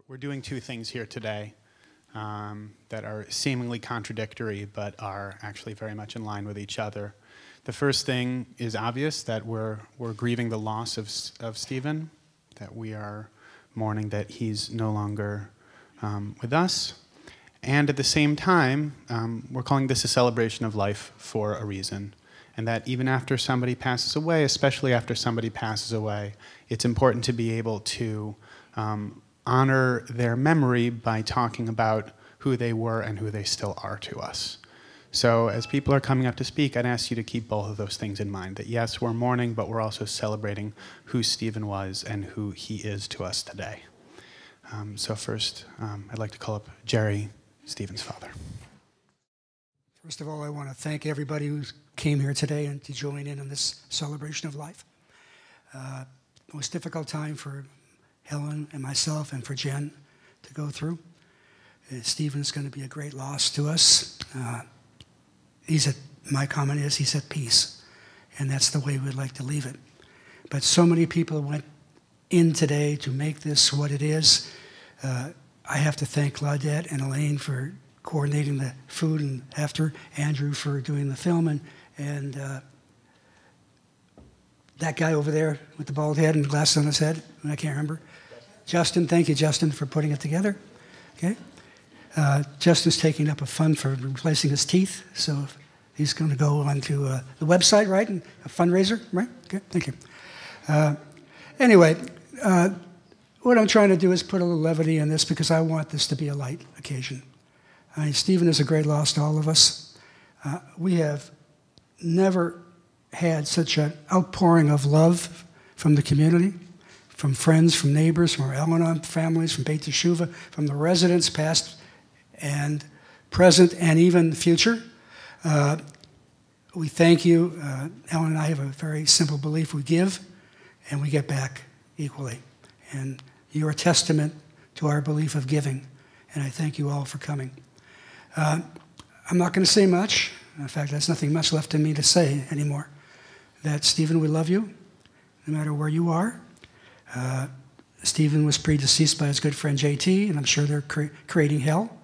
We're doing two things here today that are seemingly contradictory, but are actually very much in line with each other. The first thing is obvious, that we're grieving the loss of Stephen, that we are mourning that he's no longer with us. And at the same time, we're calling this a celebration of life for a reason. And that even after somebody passes away, especially after somebody passes away, it's important to be able to honor their memory by talking about who they were and who they still are to us. So as people are coming up to speak, I'd ask you to keep both of those things in mind. That yes, we're mourning, but we're also celebrating who Stephen was and who he is to us today. So first, I'd like to call up Jerry, Stephen's father. First of all, I want to thank everybody who came here today and to join in on this celebration of life. Most difficult time for Helen and myself and for Jen to go through. Stephen's going to be a great loss to us. My comment is he's at peace, and that's the way we'd like to leave it. But so many people went in today to make this what it is. I have to thank Claudette and Elaine for coordinating the food, and after Andrew for doing the film, and that guy over there with the bald head and glasses on his head, I can't remember. Justin, thank you, Justin, for putting it together. Okay, Justin's taking up a fund for replacing his teeth, so he's going to go onto the website, right, and a fundraiser, right? Okay, thank you. Anyway, what I'm trying to do is put a little levity in this because I want this to be a light occasion. I mean, Stephen is a great loss to all of us. We have never had such an outpouring of love from the community, from friends, from neighbors, from our Al-Anon families, from Beit Teshuvah, from the residents, past and present, and even future. We thank you. Ellen and I have a very simple belief. We give, and we get back equally. And you're a testament to our belief of giving, and I thank you all for coming. I'm not going to say much. In fact, there's nothing much left in me to say anymore. That Stephen, we love you, no matter where you are. Stephen was predeceased by his good friend JT, and I'm sure they're creating hell.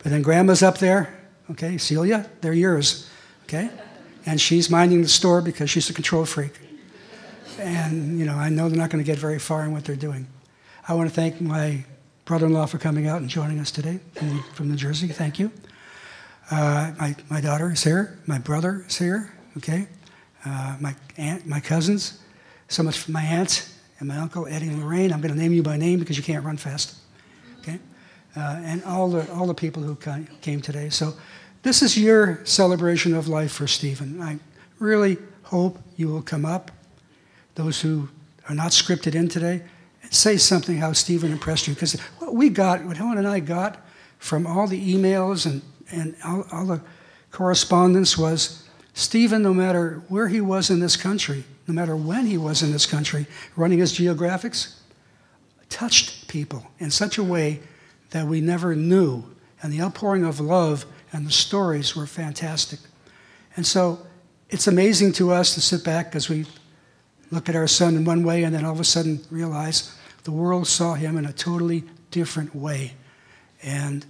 But then Grandma's up there, okay, Celia, they're yours, okay? And she's minding the store because she's a control freak. And, you know, I know they're not going to get very far in what they're doing. I want to thank my brother-in-law for coming out and joining us today from New Jersey. Thank you. My daughter is here. My brother is here, okay? My aunt, my cousins. So much for my aunt and my uncle, Eddie and Lorraine. I'm going to name you by name because you can't run fast, okay? And all the people who came today. So this is your celebration of life for Stephen. I really hope you will come up, those who are not scripted in today, and say something how Stephen impressed you. Because what Helen and I got from all the emails and all the correspondence was Stephen, no matter where he was in this country, no matter when he was in this country, running his geographics, touched people in such a way that we never knew. And the outpouring of love and the stories were fantastic. And so it's amazing to us to sit back as we look at our son in one way and then all of a sudden realize the world saw him in a totally different way. And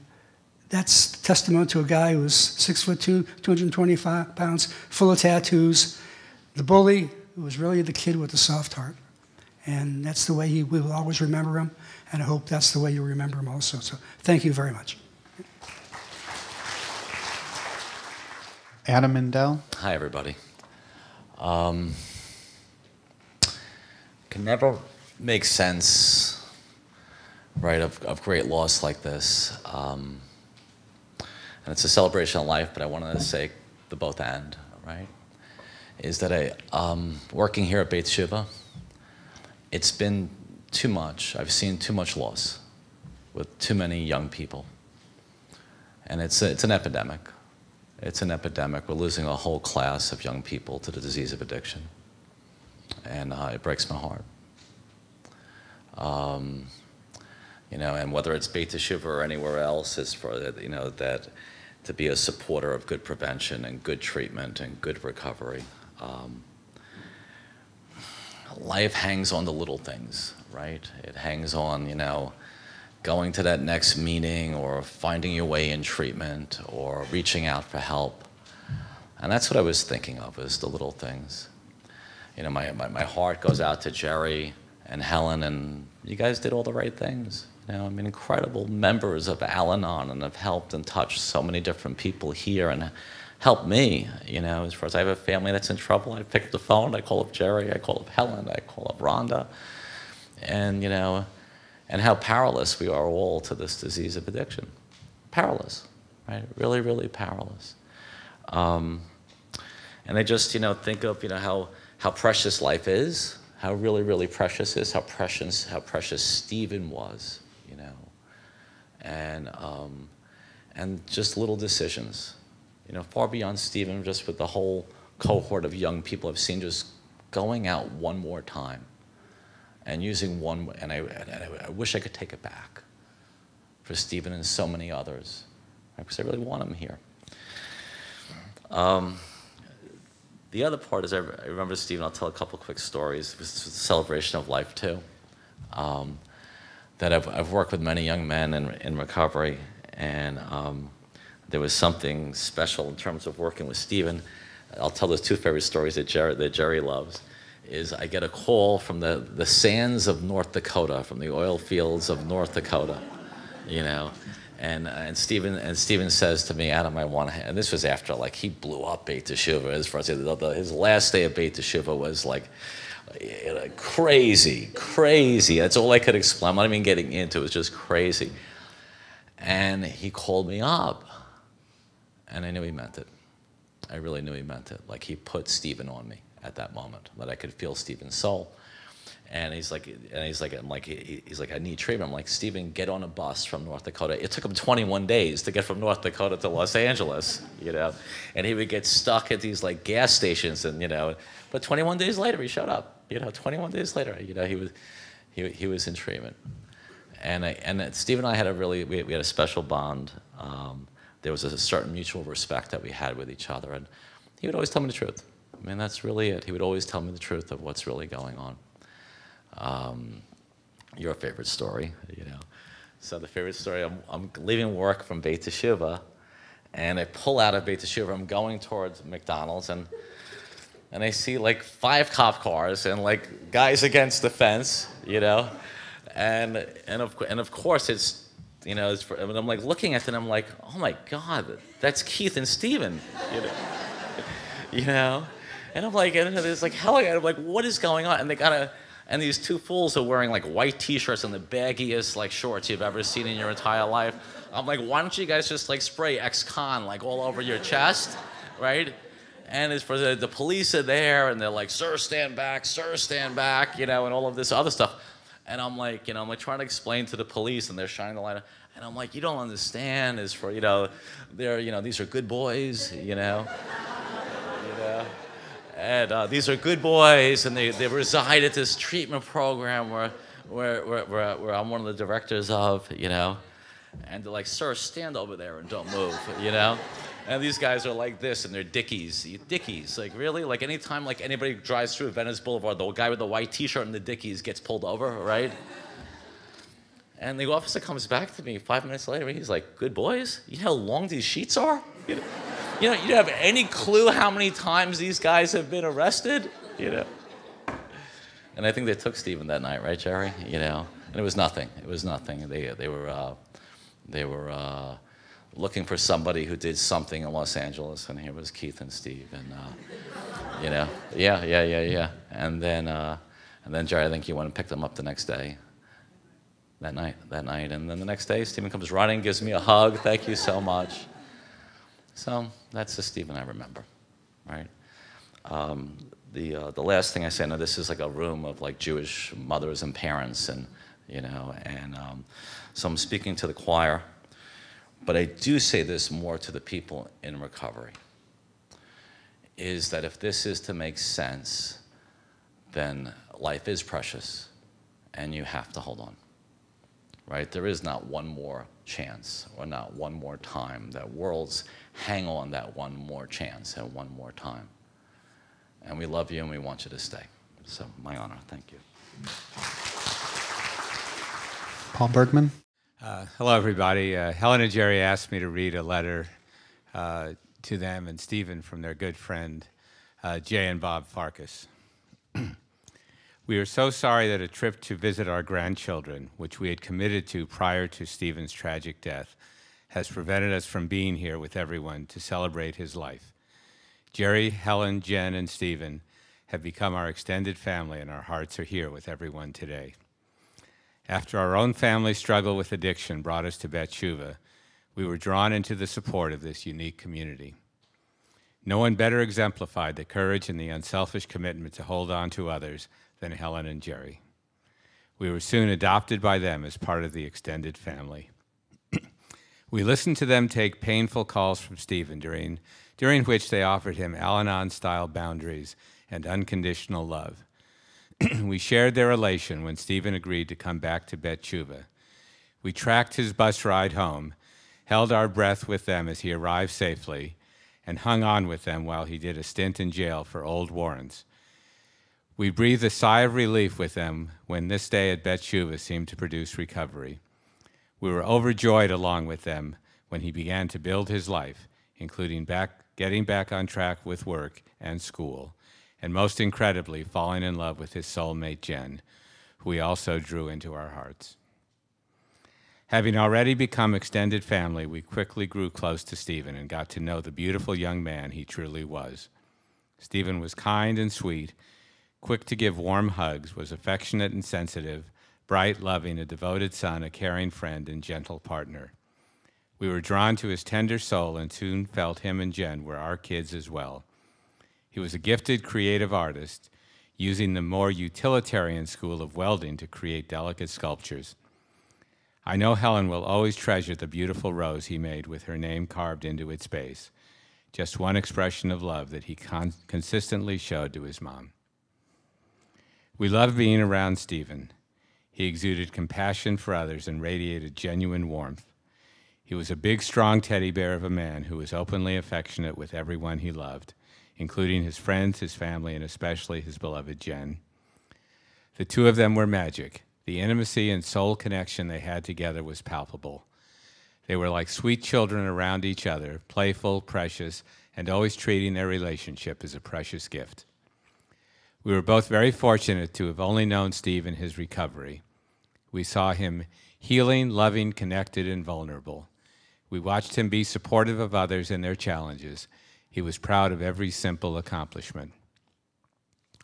that's testament to a guy who was 6'2", 225 pounds, full of tattoos, the bully who was really the kid with the soft heart. And that's the way we will always remember him, and I hope that's the way you remember him also. So thank you very much. Adam Mindell. Hi, everybody. Can never make sense, right, of great loss like this. And it's a celebration of life, but I wanted to say the both and, right? Is that working here at Beit Teshuvah, it's been too much. I've seen too much loss with too many young people. And it's an epidemic. It's an epidemic. We're losing a whole class of young people to the disease of addiction. And it breaks my heart. You know, and whether it's Beit Teshuvah or anywhere else, it's for, you know, that to be a supporter of good prevention and good treatment and good recovery. Life hangs on the little things, right? It hangs on, you know, going to that next meeting or finding your way in treatment or reaching out for help. And that's what I was thinking of, is the little things. You know, my heart goes out to Jerry and Helen, and you guys did all the right things. You know, I mean, incredible members of Al-Anon, and have helped and touched so many different people here and helped me. You know, as far as I have a family that's in trouble, I pick up the phone, I call up Jerry, I call up Helen, I call up Rhonda. And, you know, and how powerless we are all to this disease of addiction. Powerless, right? Really, really powerless. And I just, you know, think of, you know, how precious life is, how really, really precious is, how precious Stephen was, you know, and just little decisions, you know, far beyond Stephen, just with the whole cohort of young people I've seen just going out one more time and using one, and I wish I could take it back for Stephen and so many others, right? Because I really want them here. The other part is, I remember, Stephen, I'll tell a couple quick stories. This was a celebration of life, too. That I've worked with many young men in recovery, and there was something special in terms of working with Stephen. I'll tell those two favorite stories that Jerry loves. Is I get a call from the sands of North Dakota, from the oil fields of North Dakota, you know. And Stephen says to me, Adam, I want to, and this was after, like, he blew up Beit Teshuvah. As far as his last day of Beit Teshuvah was like crazy. That's all I could explain. I'm not even getting into it. It was just crazy. And he called me up, and I knew he meant it. I really knew he meant it. Like, he put Stephen on me at that moment, that I could feel Stephen's soul. And he's like, I need treatment. I'm like, Stephen, get on a bus from North Dakota. It took him 21 days to get from North Dakota to Los Angeles, you know. And he would get stuck at these, like, gas stations, and, you know. But 21 days later, he showed up. You know, 21 days later, you know, he was in treatment. And Stephen and I had we had a special bond. There was a certain mutual respect that we had with each other, and he would always tell me the truth. I mean, that's really it. He would always tell me the truth of what's really going on. Your favorite story, you know. So the favorite story, I'm leaving work from Beit Teshuvah, and I pull out of Beit Teshuvah. I'm going towards McDonald's, and I see, like, 5 cop cars and, like, guys against the fence, you know. And of course it's, you know, and I'm, like, looking at it, and I'm like, oh my God, that's Keith and Stephen, you know. You know. And I'm like, and it's like, hell, I'm like, what is going on? And and these 2 fools are wearing, like, white T-shirts and the baggiest, like, shorts you've ever seen in your entire life. I'm like, why don't you guys just, like, spray ex-con, like, all over your chest, right? And it's for the police are there, and they're like, sir, stand back, you know, and all of this other stuff. And I'm like, you know, I'm like trying to explain to the police, and they're shining the light, and I'm like, you don't understand. Is for, you know, these are good boys, you know. And these are good boys, and they reside at this treatment program where I'm one of the directors of, you know. And they're like, sir, stand over there and don't move, you know. And these guys are like this, and they're Dickies, like, really? Like, anytime, like, anybody drives through Venice Boulevard, the guy with the white T-shirt and the Dickies gets pulled over, right? And the officer comes back to me 5 minutes later, and he's like, good boys? You know how long these sheets are? You know, you have any clue how many times these guys have been arrested? You know. And I think they took Stephen that night, right, Jerry? You know, and it was nothing. It was nothing. They were looking for somebody who did something in Los Angeles, and here was Keith and Steve, and you know, yeah. And then Jerry, I think you went and picked them up the next day. That night, and then the next day, Stephen comes running, gives me a hug. Thank you so much. So that's the Stephen I remember, right? The last thing I say, now this is like a room of, like, Jewish mothers and parents, and, you know, and so I'm speaking to the choir, but I do say this more to the people in recovery, is that if this is to make sense, then life is precious, and you have to hold on, right? There is not one more chance, or not one more time. That worlds hang on that one more chance and one more time. And we love you, and we want you to stay. So, my honor. Thank you. Paul Bergman. Hello, everybody. Helen and Jerry asked me to read a letter to them and Stephen from their good friend, Jay and Bob Farkas. We are so sorry that a trip to visit our grandchildren, which we had committed to prior to Stephen's tragic death, has prevented us from being here with everyone to celebrate his life. Jerry, Helen, Jen, and Stephen have become our extended family, and our hearts are here with everyone today. After our own family struggle with addiction brought us to Bet Shuva, we were drawn into the support of this unique community. No one better exemplified the courage and the unselfish commitment to hold on to others than Helen and Jerry. We were soon adopted by them as part of the extended family. We listened to them take painful calls from Stephen, during which they offered him Al-Anon-style boundaries and unconditional love. We shared their elation when Stephen agreed to come back to Bet Shuva. We tracked his bus ride home, held our breath with them as he arrived safely, and hung on with them while he did a stint in jail for old warrants. We breathed a sigh of relief with them when this day at Bet Shuva seemed to produce recovery. We were overjoyed along with them when he began to build his life, including getting back on track with work and school, and most incredibly, falling in love with his soulmate, Jen, who we also drew into our hearts. Having already become extended family, we quickly grew close to Stephen and got to know the beautiful young man he truly was. Stephen was kind and sweet, quick to give warm hugs, was affectionate and sensitive, bright, loving, a devoted son, a caring friend, and gentle partner. We were drawn to his tender soul and soon felt him and Jen were our kids as well. He was a gifted, creative artist, using the more utilitarian school of welding to create delicate sculptures. I know Helen will always treasure the beautiful rose he made with her name carved into its base, just one expression of love that he consistently showed to his mom. We loved being around Stephen. He exuded compassion for others and radiated genuine warmth. He was a big, strong teddy bear of a man who was openly affectionate with everyone he loved, including his friends, his family, and especially his beloved Jen. The two of them were magic. The intimacy and soul connection they had together was palpable. They were like sweet children around each other, playful, precious, and always treating their relationship as a precious gift. We were both very fortunate to have only known Steve in his recovery. We saw him healing, loving, connected, and vulnerable. We watched him be supportive of others in their challenges. He was proud of every simple accomplishment.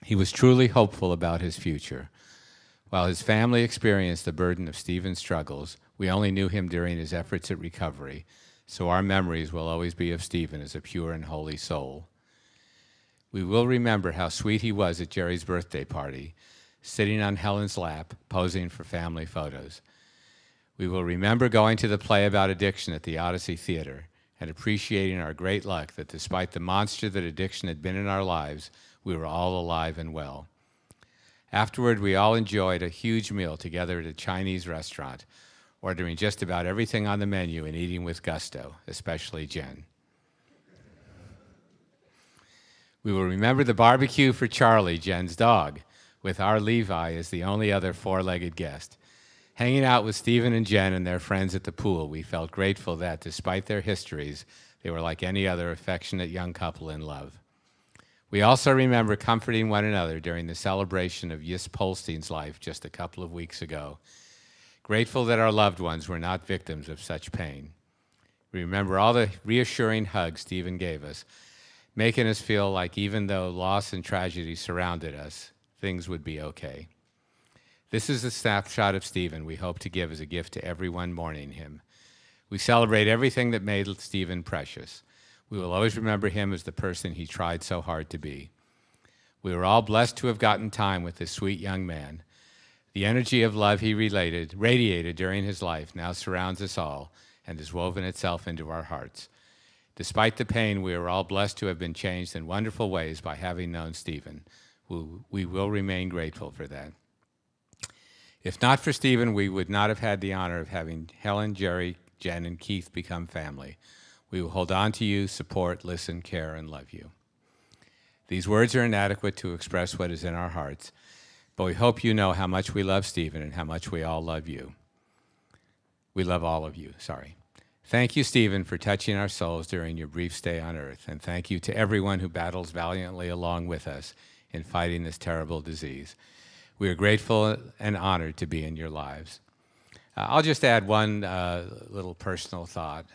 He was truly hopeful about his future. While his family experienced the burden of Stephen's struggles, we only knew him during his efforts at recovery, so our memories will always be of Stephen as a pure and holy soul. We will remember how sweet he was at Jerry's birthday party, sitting on Helen's lap, posing for family photos. We will remember going to the play about addiction at the Odyssey Theater and appreciating our great luck that despite the monster that addiction had been in our lives, we were all alive and well. Afterward, we all enjoyed a huge meal together at a Chinese restaurant, ordering just about everything on the menu and eating with gusto, especially Jen. We will remember the barbecue for Charlie, Jen's dog, with our Levi as the only other four-legged guest. Hanging out with Stephen and Jen and their friends at the pool, we felt grateful that, despite their histories, they were like any other affectionate young couple in love. We also remember comforting one another during the celebration of Yis Polstein's life just a couple of weeks ago, grateful that our loved ones were not victims of such pain. We remember all the reassuring hugs Stephen gave us, making us feel like even though loss and tragedy surrounded us, things would be okay. This is a snapshot of Stephen we hope to give as a gift to everyone mourning him. We celebrate everything that made Stephen precious. We will always remember him as the person he tried so hard to be. We were all blessed to have gotten time with this sweet young man. The energy of love he radiated during his life now surrounds us all and has woven itself into our hearts. Despite the pain, we are all blessed to have been changed in wonderful ways by having known Stephen. We will remain grateful for that. If not for Stephen, we would not have had the honor of having Helen, Jerry, Jen, and Keith become family. We will hold on to you, support, listen, care, and love you. These words are inadequate to express what is in our hearts, but we hope you know how much we love Stephen and how much we all love you. We love all of you. Sorry. Thank you, Stephen, for touching our souls during your brief stay on Earth. And thank you to everyone who battles valiantly along with us in fighting this terrible disease. We are grateful and honored to be in your lives. I'll just add one little personal thought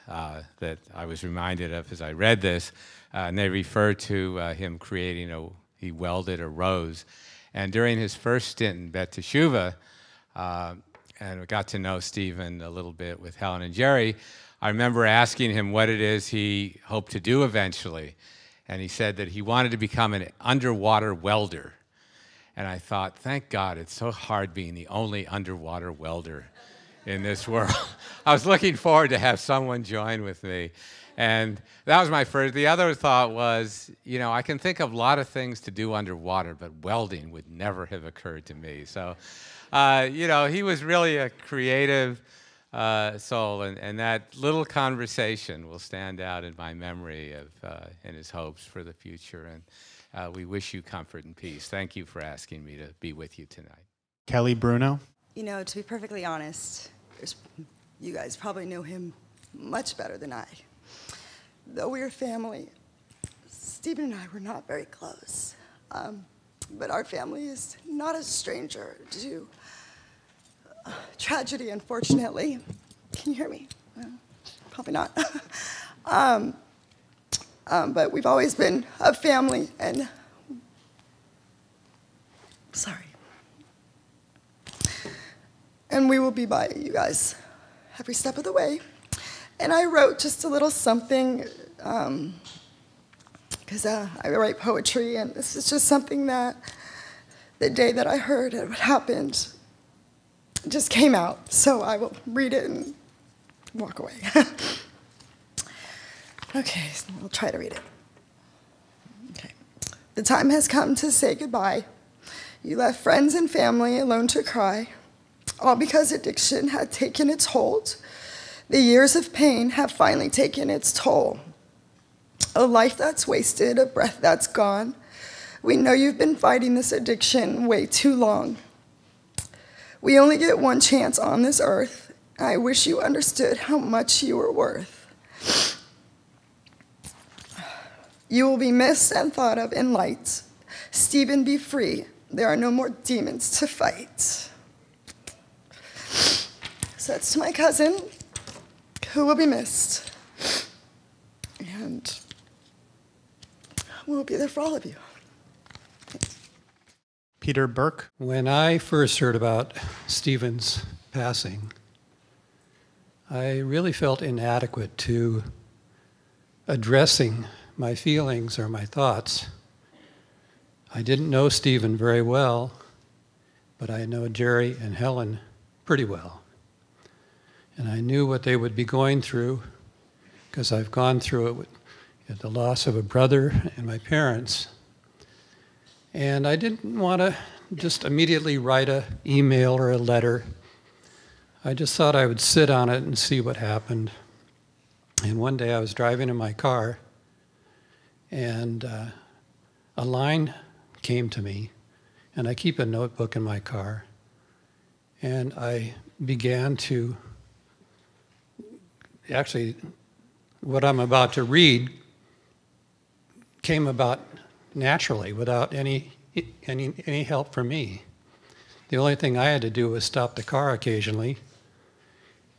that I was reminded of as I read this. And they refer to him creating he welded a rose. And during his first stint in Bet Teshuvah, and we got to know Stephen a little bit with Helen and Jerry, I remember asking him what it is he hoped to do eventually. And he said that he wanted to become an underwater welder. And I thought, thank God, it's so hard being the only underwater welder in this world. I was looking forward to have someone join with me. And that was my first. The other thought was, I can think of a lot of things to do underwater, but welding would never have occurred to me. So, he was really a creative soul, and that little conversation will stand out in my memory of and his hopes for the future. And we wish you comfort and peace. Thank you for asking me to be with you tonight. Kelly Bruno. To be perfectly honest, you guys probably know him much better than I. Though we're family, Stephen and I were not very close. But our family is not a stranger to tragedy, unfortunately. Can you hear me? Probably not. But we've always been a family, and sorry. And we will be by you guys every step of the way. And I wrote just a little something, because I write poetry, and this is just something that the day that I heard it happened just came out. So I will read it and walk away. Okay, so I'll try to read it. Okay. The time has come to say goodbye. You left friends and family alone to cry, all because addiction had taken its hold. The years of pain have finally taken its toll. A life that's wasted, a breath that's gone. We know you've been fighting this addiction way too long. We only get one chance on this earth. I wish you understood how much you were worth. You will be missed and thought of in light. Stephen, be free. There are no more demons to fight. So that's to my cousin, who will be missed. And we'll be there for all of you. Peter Burke. When I first heard about Stephen's passing, I really felt inadequate to addressing my feelings or my thoughts. I didn't know Stephen very well, but I know Jerry and Helen pretty well. And I knew what they would be going through because I've gone through it with the loss of a brother and my parents. And I didn't want to just immediately write an email or a letter. I just thought I would sit on it and see what happened. And one day I was driving in my car, and a line came to me, and I keep a notebook in my car, and I began to, actually, what I'm about to read came about naturally without any help from me. The only thing I had to do was stop the car occasionally.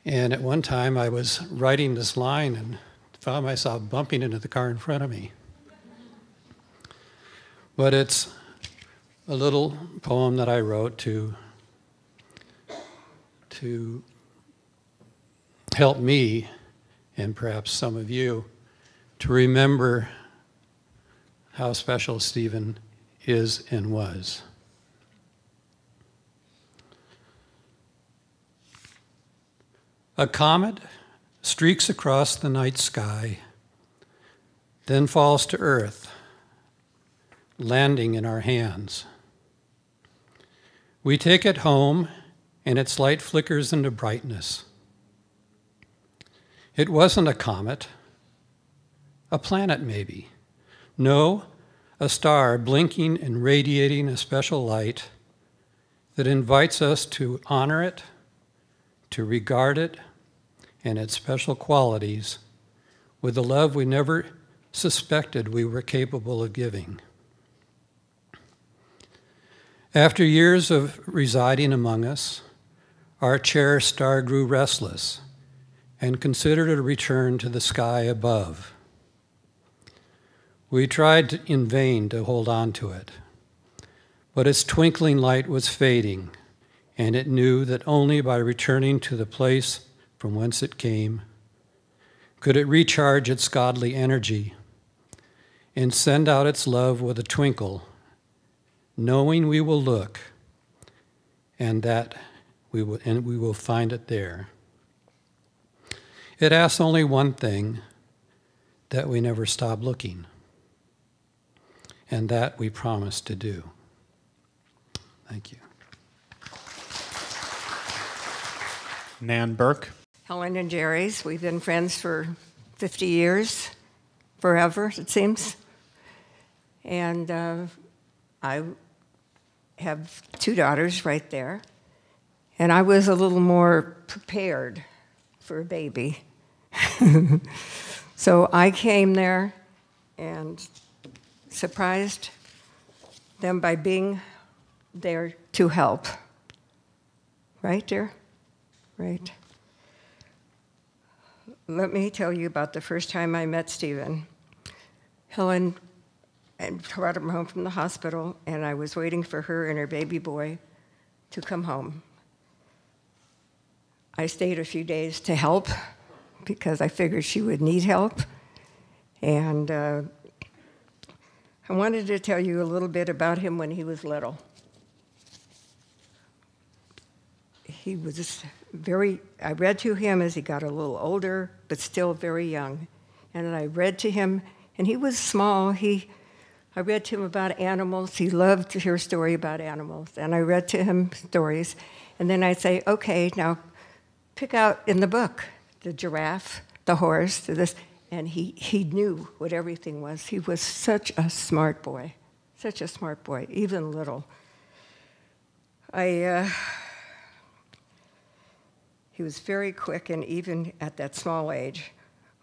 And at one time I was writing this line and found myself bumping into the car in front of me. But it's a little poem that I wrote to help me, and perhaps some of you, to remember how special Stephen is and was. A comet streaks across the night sky, then falls to earth, landing in our hands. We take it home, and its light flickers into brightness. It wasn't a comet, a planet maybe. No, a star blinking and radiating a special light that invites us to honor it, to regard it, and its special qualities with the love we never suspected we were capable of giving. After years of residing among us, our cherished star grew restless and considered a return to the sky above. We tried in vain to hold on to it, but its twinkling light was fading, and it knew that only by returning to the place from whence it came could it recharge its godly energy and send out its love with a twinkle, knowing we will look and that we will find it there. It asks only one thing, that we never stop looking, and that we promise to do. Thank you. Nan Burke. Helen and Jerry's. We've been friends for 50 years, forever, it seems. And I have 2 daughters right there. And I was a little more prepared for a baby. So I came there and surprised them by being there to help. Right, dear? Right. Let me tell you about the first time I met Stephen. Helen brought him home from the hospital, and I was waiting for her and her baby boy to come home. I stayed a few days to help because I figured she would need help. And I wanted to tell you a little bit about him when he was little. He was I read to him as he got a little older, but still very young. And I read to him, and he was small. I read to him about animals. He loved to hear a story about animals. And I read to him stories. And then I'd say, okay, now pick out in the book the giraffe, the horse, this. And he knew what everything was. He was such a smart boy, even little. He was very quick, and even at that small age.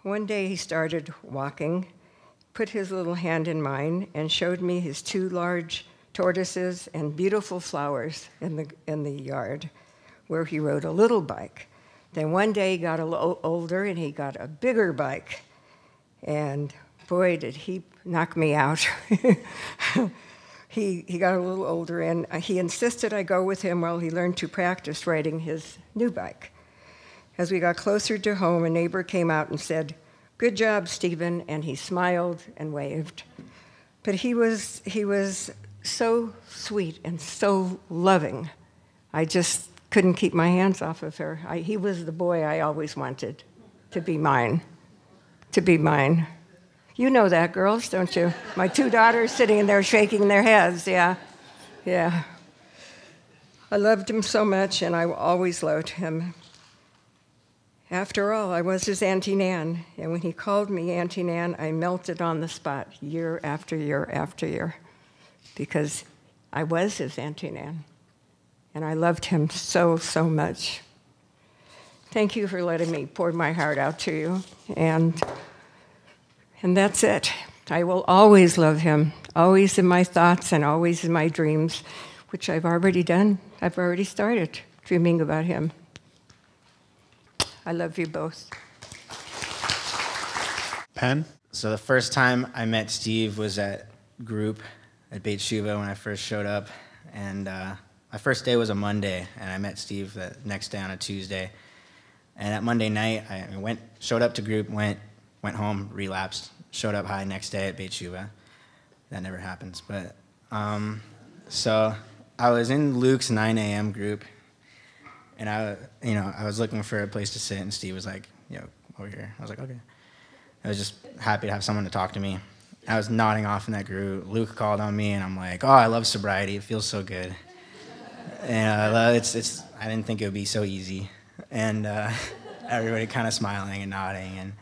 One day he started walking, put his little hand in mine, and showed me his 2 large tortoises and beautiful flowers in the yard, where he rode a little bike. Then one day he got a little older, and he got a bigger bike. And boy, did he knock me out. He got a little older, and he insisted I go with him while he learned to practice riding his new bike. As we got closer to home, a neighbor came out and said, "Good job, Stephen," and he smiled and waved. But he was so sweet and so loving. I just couldn't keep my hands off of her. He was the boy I always wanted to be mine. You know that, girls, don't you? My 2 daughters sitting there shaking their heads, yeah. I loved him so much, and I always loved him. After all, I was his Auntie Nan, and when he called me Auntie Nan, I melted on the spot year after year after year, because I was his Auntie Nan, and I loved him so, so much. Thank you for letting me pour my heart out to you, and that's it. I will always love him, always in my thoughts and always in my dreams, which I've already done. I've already started dreaming about him. I love you both. Penn. So the first time I met Steve was at group at Beit Shuva when I first showed up. And my first day was a Monday, and I met Steve the next day on a Tuesday. And that Monday night, I showed up to group, went home, relapsed, showed up high next day at Beit Shuva. That never happens. But so I was in Luke's 9 a.m. group, and I was looking for a place to sit, and Steve was like, over here. I was like, okay. I was just happy to have someone to talk to me. I was nodding off in that group. Luke called on me, and I'm like, oh, I love sobriety. It feels so good. And I didn't think it would be so easy. And everybody kind of smiling and nodding, and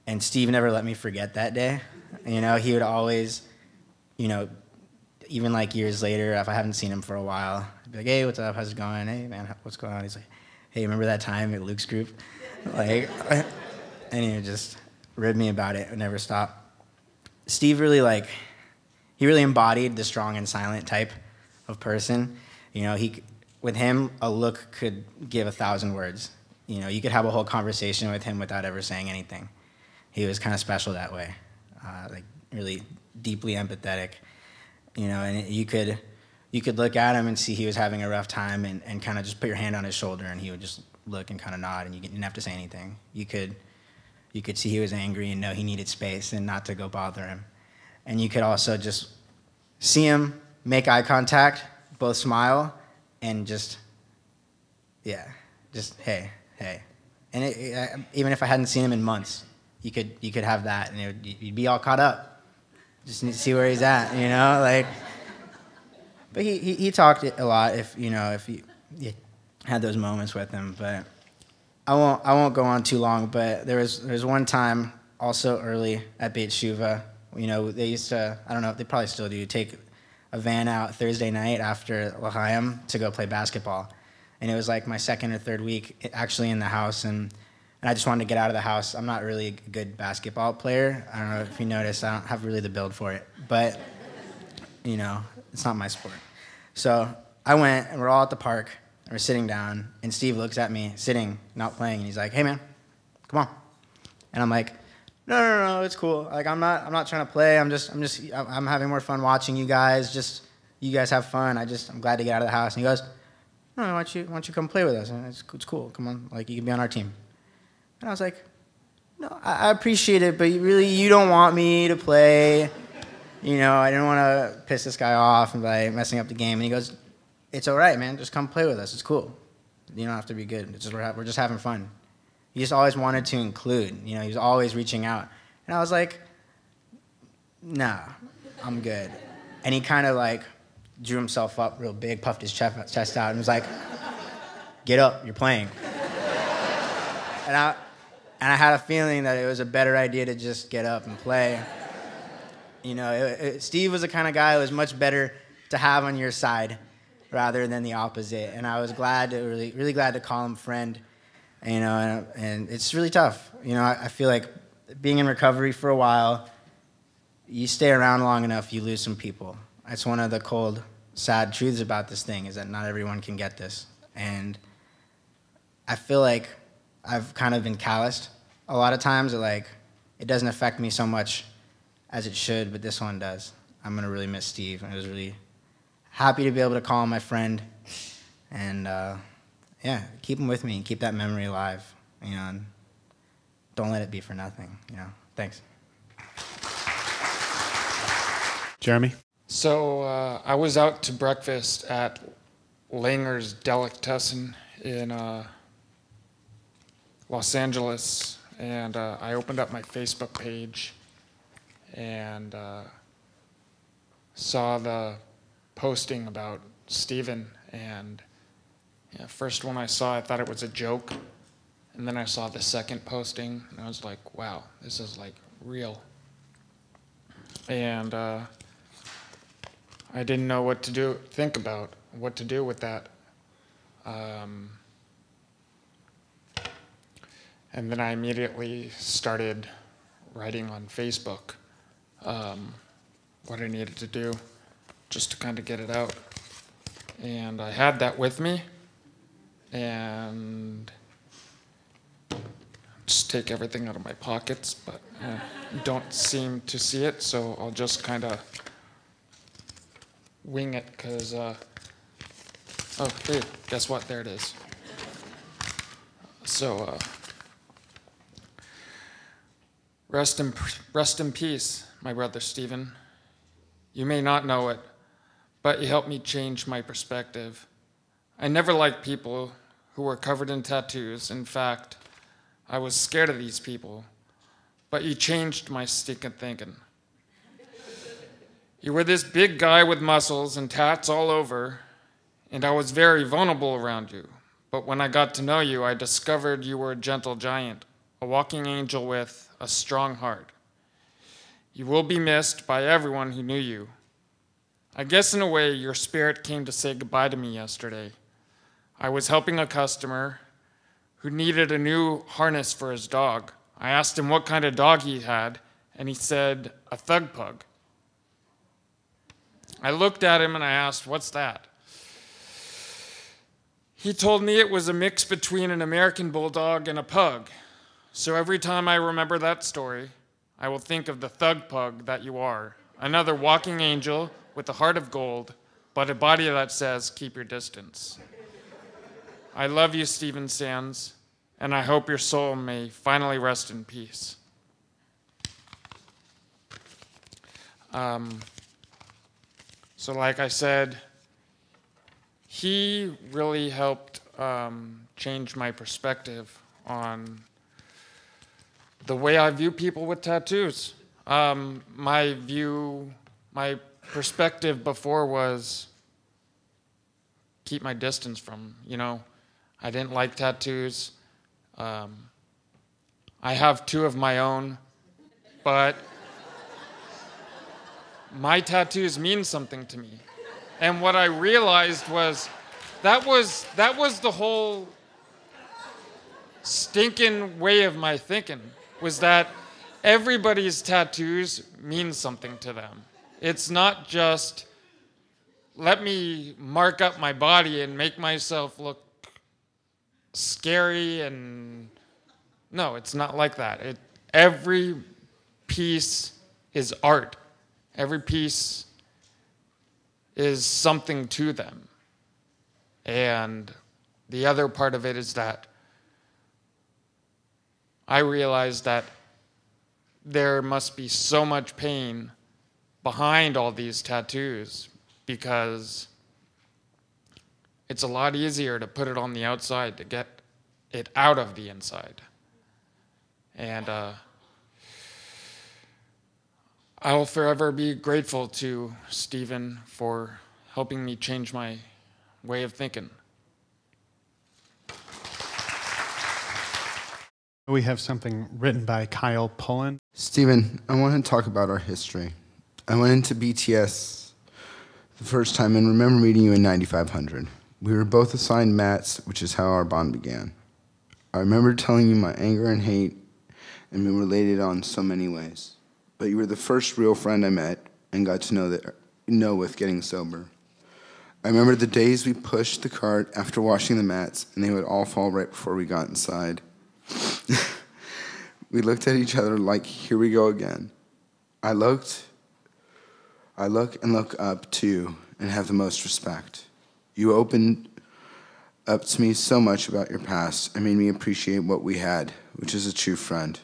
and Steve never let me forget that day. He would always, even like years later, if I haven't seen him for a while, I'd be like, hey, what's up? How's it going? Hey, man, what's going on? He's like, hey, remember that time at Luke's group? Like, and he would just rib me about it. It would never stop. Steve really he really embodied the strong and silent type of person. You know, with him, a look could give 1,000 words. You know, you could have a whole conversation with him without ever saying anything. He was kind of special that way, like really deeply empathetic. You know, and you could look at him and see he was having a rough time and kind of just put your hand on his shoulder and he would just look and kind of nod and you didn't have to say anything. You could see he was angry and know he needed space and not to go bother him. And you could also just see him make eye contact, both smile, and just hey. And even if I hadn't seen him in months, you could have that, and you'd be all caught up. Just need to see where he's at, you know, like. But he talked a lot if you had those moments with him. But I won't go on too long. But there was one time also early at Beit Shuva. You know, they used to, I don't know, they probably still do, take a van out Thursday night after L'Chaim to go play basketball. And it was like my second or third week actually in the house, and I just wanted to get out of the house. I'm not really a good basketball player. I don't know if you noticed, I don't have really the build for it. But, you know, it's not my sport. So I went, and we're all at the park, and we're sitting down, and Steve looks at me, sitting, not playing, and he's like, hey man, come on. And I'm like, no, it's cool. Like I'm not trying to play. I'm having more fun watching you guys. Just you guys have fun. I'm glad to get out of the house. And he goes, no, why don't you come play with us? And it's cool. Come on, like you can be on our team. And I was like, no, I appreciate it, but you don't want me to play. You know, I didn't want to piss this guy off by messing up the game. And he goes, it's all right, man. Just come play with us. It's cool. You don't have to be good. It's just, we're just having fun. He just always wanted to include. You know, he was always reaching out. And I was like, nah, I'm good. And he kind of like drew himself up real big, puffed his chest out, and was like, get up, you're playing. And I had a feeling that it was a better idea to just get up and play. You know, Steve was the kind of guy who was much better to have on your side rather than the opposite. And I was really glad to call him friend. You know, and it's really tough. You know, I feel like being in recovery for a while, you stay around long enough, you lose some people. That's one of the cold, sad truths about this thing, is that not everyone can get this. And I feel like I've kind of been calloused a lot of times. Like, it doesn't affect me so much as it should, but this one does. I'm going to really miss Steve. I was really happy to be able to call him my friend. And, yeah, keep him with me and keep that memory alive, you know, and don't let it be for nothing, you know. Thanks. Jeremy? So I was out to breakfast at Langer's Delicatessen in Los Angeles, and I opened up my Facebook page and saw the posting about Stephen, and yeah, first one I saw, I thought it was a joke, and then I saw the second posting, and I was like, wow, this is like real. And I didn't know what to think about what to do with that. And then I immediately started writing on Facebook what I needed to do just to kind of get it out. And I had that with me, and just take everything out of my pockets, but don't seem to see it, so I'll just kind of wing it, because, oh, hey, guess what, there it is. So, rest in peace, my brother Stephen. You may not know it, but you helped me change my perspective. I never liked people who were covered in tattoos. In fact, I was scared of these people, but you changed my stinking thinking. You were this big guy with muscles and tats all over, and I was very vulnerable around you. But when I got to know you, I discovered you were a gentle giant, a walking angel with a strong heart. You will be missed by everyone who knew you. I guess in a way, your spirit came to say goodbye to me yesterday. I was helping a customer, who needed a new harness for his dog. I asked him what kind of dog he had, and he said, a thug pug. I looked at him and I asked, what's that? He told me it was a mix between an American bulldog and a pug. So every time I remember that story, I will think of the thug pug that you are, another walking angel with a heart of gold, but a body that says, keep your distance. I love you, Stephen Sands, and I hope your soul may finally rest in peace. So like I said, he really helped change my perspective on the way I view people with tattoos. My perspective before was keep my distance from, I didn't like tattoos. I have 2 of my own, but my tattoos mean something to me. And what I realized was that was the whole stinking way of my thinking, was that everybody's tattoos mean something to them. It's not just, let me mark up my body and make myself look scary, and no, it's not like that. Every piece is art. Every piece is something to them. And the other part of it is that I realized that there must be so much pain behind all these tattoos, because it's a lot easier to put it on the outside to get it out of the inside. And I will forever be grateful to Stephen for helping me change my way of thinking. We have something written by Kyle Pullen. Stephen, I want to talk about our history. I went into BTS the first time and remember meeting you in 9500. We were both assigned mats, which is how our bond began. I remember telling you my anger and hate, and we related on so many ways. But you were the first real friend I met and got to know with getting sober. I remember the days we pushed the cart after washing the mats, and they would all fall right before we got inside. We looked at each other like, here we go again. I look and look up to you and have the most respect. You opened up to me so much about your past and made me appreciate what we had, which is a true friend.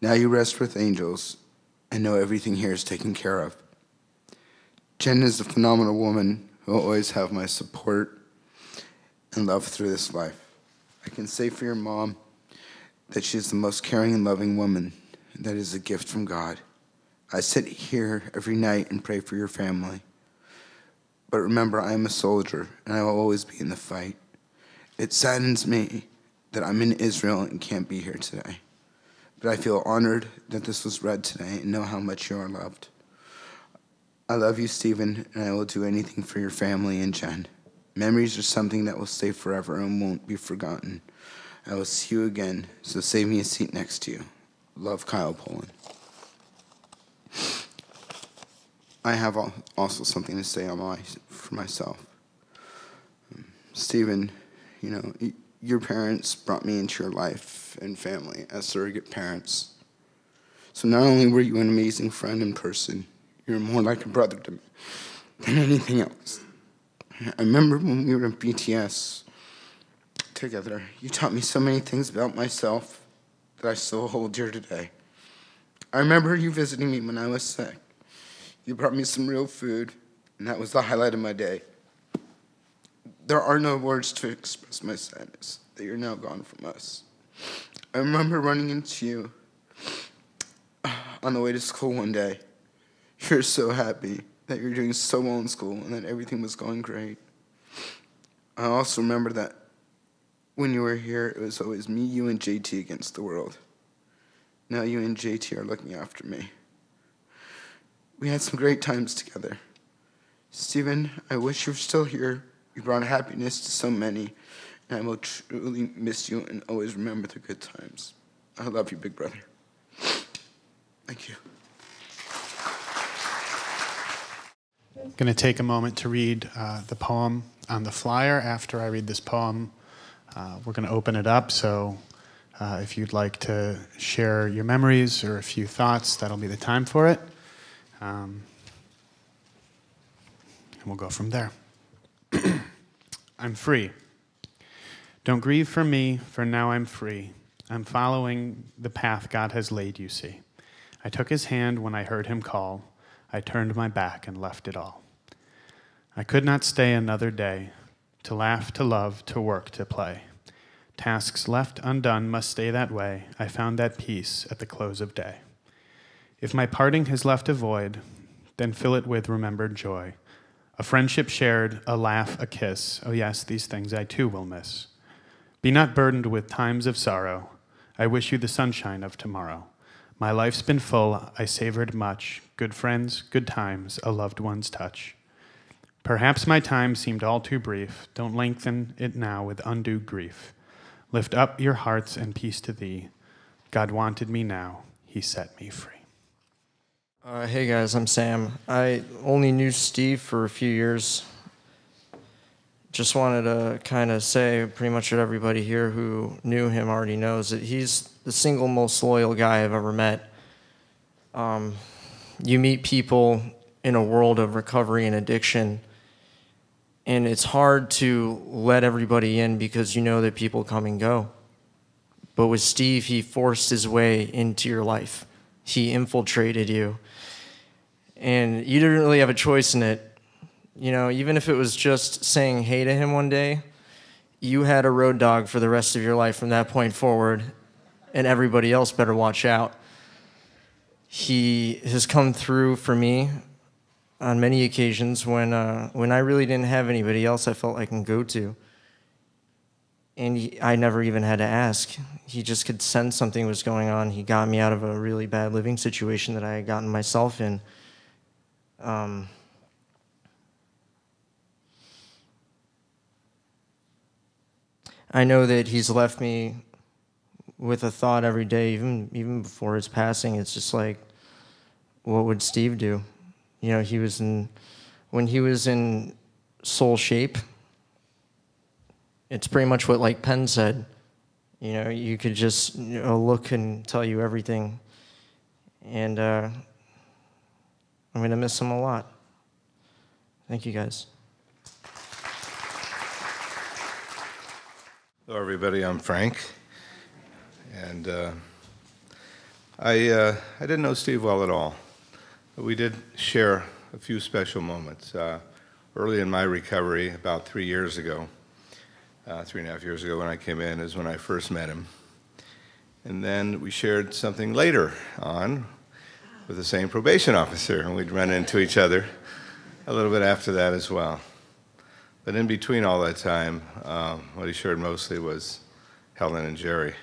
Now you rest with angels and know everything here is taken care of. Jen is a phenomenal woman who will always have my support and love through this life. I can say for your mom that she is the most caring and loving woman. That is a gift from God. I sit here every night and pray for your family. But remember, I am a soldier, and I will always be in the fight. It saddens me that I'm in Israel and can't be here today. But I feel honored that this was read today and know how much you are loved. I love you, Stephen, and I will do anything for your family and Jen. Memories are something that will stay forever and won't be forgotten. I will see you again, so save me a seat next to you. Love, Kyle Pullen. I have also something to say for myself. Stephen, your parents brought me into your life and family as surrogate parents. So not only were you an amazing friend in person, you're more like a brother to me than anything else. I remember when we were in BTS together, you taught me so many things about myself that I still hold dear today. I remember you visiting me when I was sick. You brought me some real food, and that was the highlight of my day. There are no words to express my sadness that you're now gone from us. I remember running into you on the way to school one day. You're so happy that you're doing so well in school and that everything was going great. I also remember that when you were here, it was always me, you, and JT against the world. Now you and JT are looking after me. We had some great times together. Stephen, I wish you were still here. You brought happiness to so many, And I will truly miss you and always remember the good times. I love you, big brother. Thank you. I'm going to take a moment to read the poem on the flyer. After I read this poem, we're going to open it up. So if you'd like to share your memories or a few thoughts, that'll be the time for it. And we'll go from there. I'm free. Don't grieve for me, for now I'm free. I'm following the path God has laid, you see. I took his hand when I heard him call. I turned my back and left it all. I could not stay another day, to laugh, to love, to work, to play. Tasks left undone must stay that way. I found that peace at the close of day. If my parting has left a void, then fill it with remembered joy. A friendship shared, a laugh, a kiss. Oh yes, these things I too will miss. Be not burdened with times of sorrow. I wish you the sunshine of tomorrow. My life's been full, I savored much. Good friends, good times, a loved one's touch. Perhaps my time seemed all too brief. Don't lengthen it now with undue grief. Lift up your hearts and peace to thee. God wanted me now, he set me free. Hey guys, I'm Sam. I only knew Steve for a few years. Just wanted to kind of say pretty much what everybody here who knew him already knows, that he's the single most loyal guy I've ever met. You meet people in a world of recovery and addiction, and it's hard to let everybody in because you know that people come and go. But with Steve, he forced his way into your life. He infiltrated you. And you didn't really have a choice in it. You know, even if it was just saying hey to him one day, you had a road dog for the rest of your life from that point forward, and everybody else better watch out. He has come through for me on many occasions when I really didn't have anybody else I felt I can go to. And I never even had to ask. He just could sense something was going on. He got me out of a really bad living situation that I had gotten myself in. I know that he's left me with a thought every day, even before his passing. It's just like, what would Steve do? You know, when he was in soul shape, it's pretty much what like Penn said. You know, you could just look and tell you everything. And I'm going to miss him a lot. Thank you, guys. Hello, everybody. I'm Frank. And I didn't know Steve well at all. But we did share a few special moments. Early in my recovery, about 3 years ago, 3.5 years ago when I came in, is when I first met him. And then we shared something later on with the same probation officer, and we'd run into each other a little bit after that as well. But in between all that time, what he shared mostly was Helen and Jerry.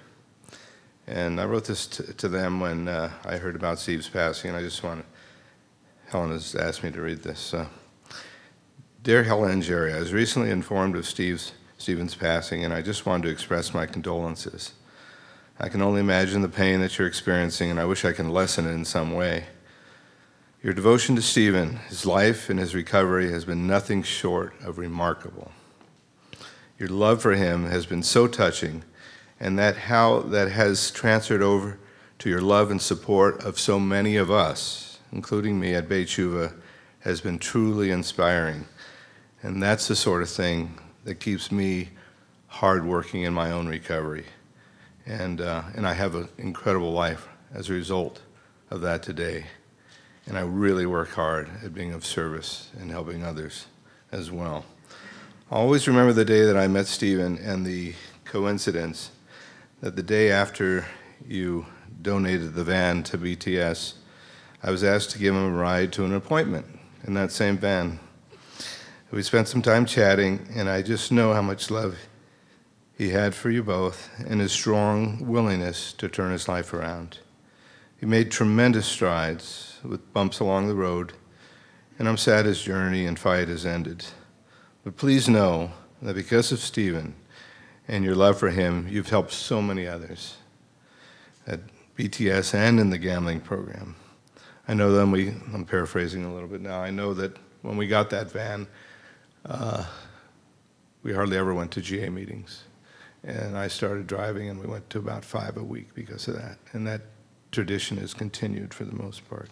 And I wrote this to them when I heard about Steve's passing, and Helen has asked me to read this. Dear Helen and Jerry, I was recently informed of Stephen's passing, and I just wanted to express my condolences. I can only imagine the pain that you're experiencing, and I wish I can lessen it in some way. Your devotion to Stephen, his life and his recovery has been nothing short of remarkable. Your love for him has been so touching, and how that has transferred over to your love and support of so many of us, including me at Beit Shuvah, has been truly inspiring. And that's the sort of thing that keeps me hardworking in my own recovery. And I have an incredible life as a result of that today. And I really work hard at being of service and helping others as well. I always remember the day that I met Stephen and the coincidence that the day after you donated the van to BTS, I was asked to give him a ride to an appointment in that same van. We spent some time chatting, and I just know how much love he had for you both and his strong willingness to turn his life around. He made tremendous strides with bumps along the road, and I'm sad his journey and fight has ended. But please know that because of Stephen and your love for him, you've helped so many others at BTS and in the gambling program. I know that I'm paraphrasing a little bit now, I know that when we got that van, we hardly ever went to GA meetings. And I started driving, and we went to about 5 a week because of that. And that tradition has continued for the most part.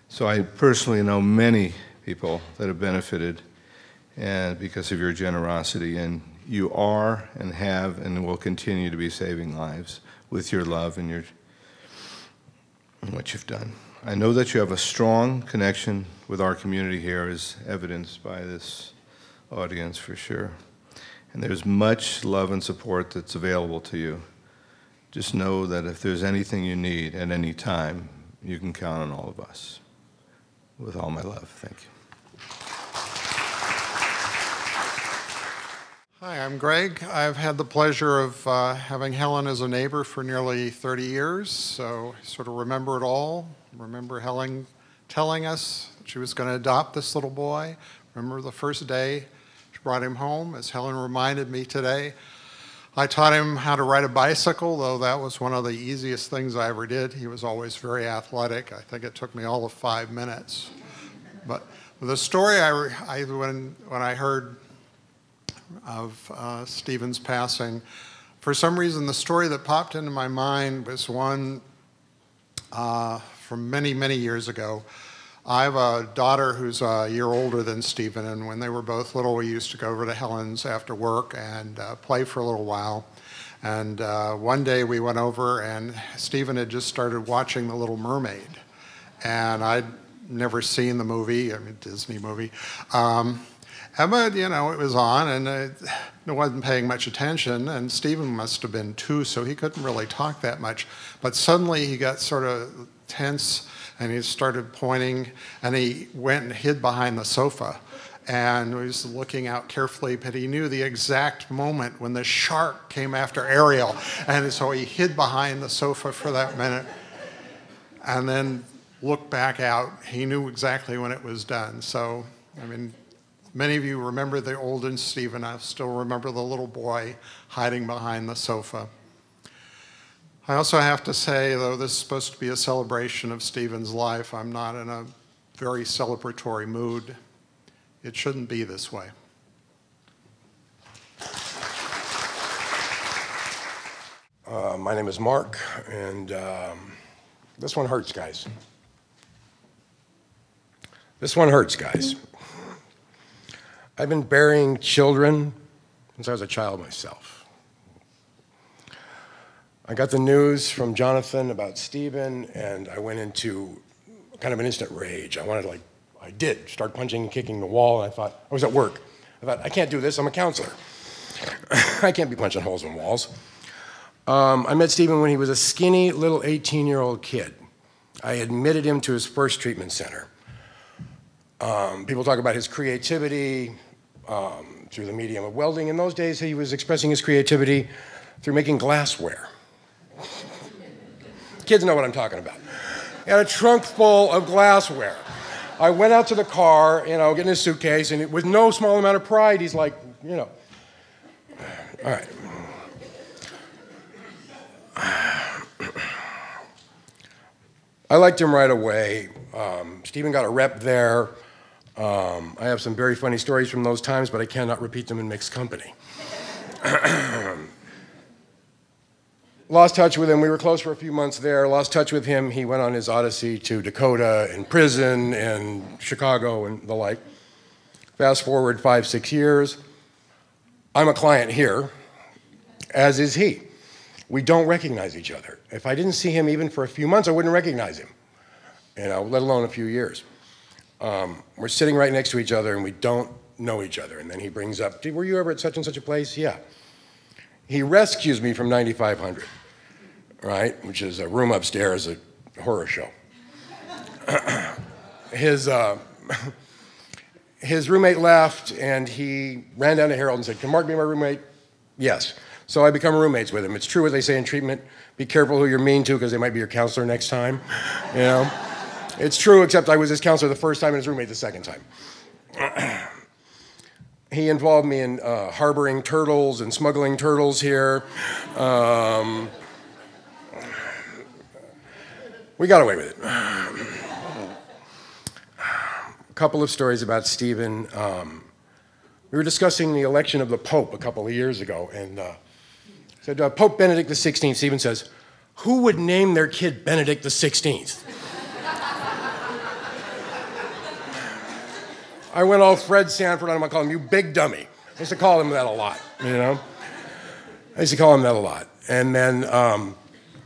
So I personally know many people that have benefited and because of your generosity, and you are and have and will continue to be saving lives with your love and what you've done. I know that you have a strong connection with our community here, as evidenced by this audience for sure. And there's much love and support that's available to you. Just know that if there's anything you need at any time, you can count on all of us. With all my love, thank you. Hi, I'm Greg. I've had the pleasure of having Helen as a neighbor for nearly 30 years, so I sort of remember it all. Remember Helen telling us she was going to adopt this little boy. Remember the first day she brought him home, as Helen reminded me today. I taught him how to ride a bicycle, though that was one of the easiest things I ever did. He was always very athletic. I think it took me all of 5 minutes. But the story when I heard of Stephen's passing, for some reason the story that popped into my mind was one from many, many years ago. I have a daughter who's a year older than Stephen, and when they were both little, we used to go over to Helen's after work and play for a little while. And one day we went over, and Stephen had just started watching The Little Mermaid. And I'd never seen the movie, I mean, Disney movie. But, you know, it was on, and I wasn't paying much attention, and Stephen must have been 2, so he couldn't really talk that much. But suddenly he got sort of tense, and he started pointing, and he went and hid behind the sofa. And he was looking out carefully, but he knew the exact moment when the shark came after Ariel. And so he hid behind the sofa for that minute, and then looked back out. He knew exactly when it was done. So, I mean, many of you remember the olden Stephen. I still remember the little boy hiding behind the sofa. I also have to say, though this is supposed to be a celebration of Stephen's life, I'm not in a very celebratory mood. It shouldn't be this way. My name is Mark, and this one hurts, guys. This one hurts, guys. I've been burying children since I was a child myself. I got the news from Jonathan about Stephen, and I went into kind of an instant rage. I wanted to, I did start punching and kicking the wall, and I thought, I was at work. I thought, I can't do this, I'm a counselor. I can't be punching holes in walls. I met Stephen when he was a skinny little 18-year-old kid. I admitted him to his first treatment center. People talk about his creativity through the medium of welding. In those days, he was expressing his creativity through making glassware. Kids know what I'm talking about. He had a trunk full of glassware. I went out to the car, getting his suitcase, and with no small amount of pride, he's like, all right. I liked him right away. Stephen got a rep there. I have some very funny stories from those times, but I cannot repeat them in mixed company. Lost touch with him. We were close for a few months there. Lost touch with him. He went on his odyssey to Dakota and prison and Chicago and the like. Fast forward 5, 6 years. I'm a client here, as is he. We don't recognize each other. If I didn't see him even for a few months, I wouldn't recognize him, let alone a few years. We're sitting right next to each other, and we don't know each other. And then he brings up, were you ever at such and such a place? Yeah. He rescues me from 9500, right? Which is a room upstairs, a horror show. His roommate left, and he ran down to Harold and said, can Mark be my roommate? Yes. So I become roommates with him. It's true what they say in treatment, be careful who you're mean to because they might be your counselor next time, It's true, except I was his counselor the first time and his roommate the second time. He involved me in harboring turtles and smuggling turtles here. We got away with it. A couple of stories about Stephen. We were discussing the election of the Pope a couple of years ago, and said Pope Benedict XVI. Stephen says, "Who would name their kid Benedict XVI?" I went all Fred Sanford on him. I call him, "You big dummy." I used to call him that a lot, you know? I used to call him that a lot. And then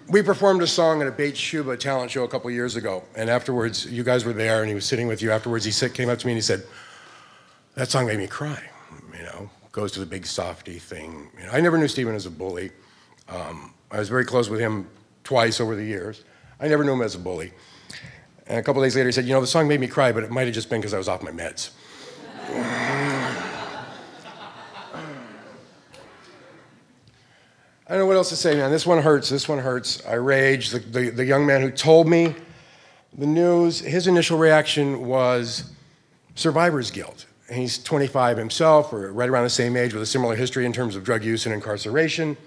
we performed a song at a Beit Shuba talent show a couple years ago. And afterwards, you guys were there, and he was sitting with you. Afterwards, came up to me and he said, "That song made me cry." You know, goes to the big softy thing. You know, I never knew Stephen as a bully. I was very close with him twice over the years. I never knew him as a bully. And a couple days later, he said, "You know, the song made me cry, but it might have just been because I was off my meds." I don't know what else to say, man. This one hurts. This one hurts. I rage. The young man who told me the news, his initial reaction was survivor's guilt. He's 25 himself, or right around the same age, with a similar history in terms of drug use and incarceration.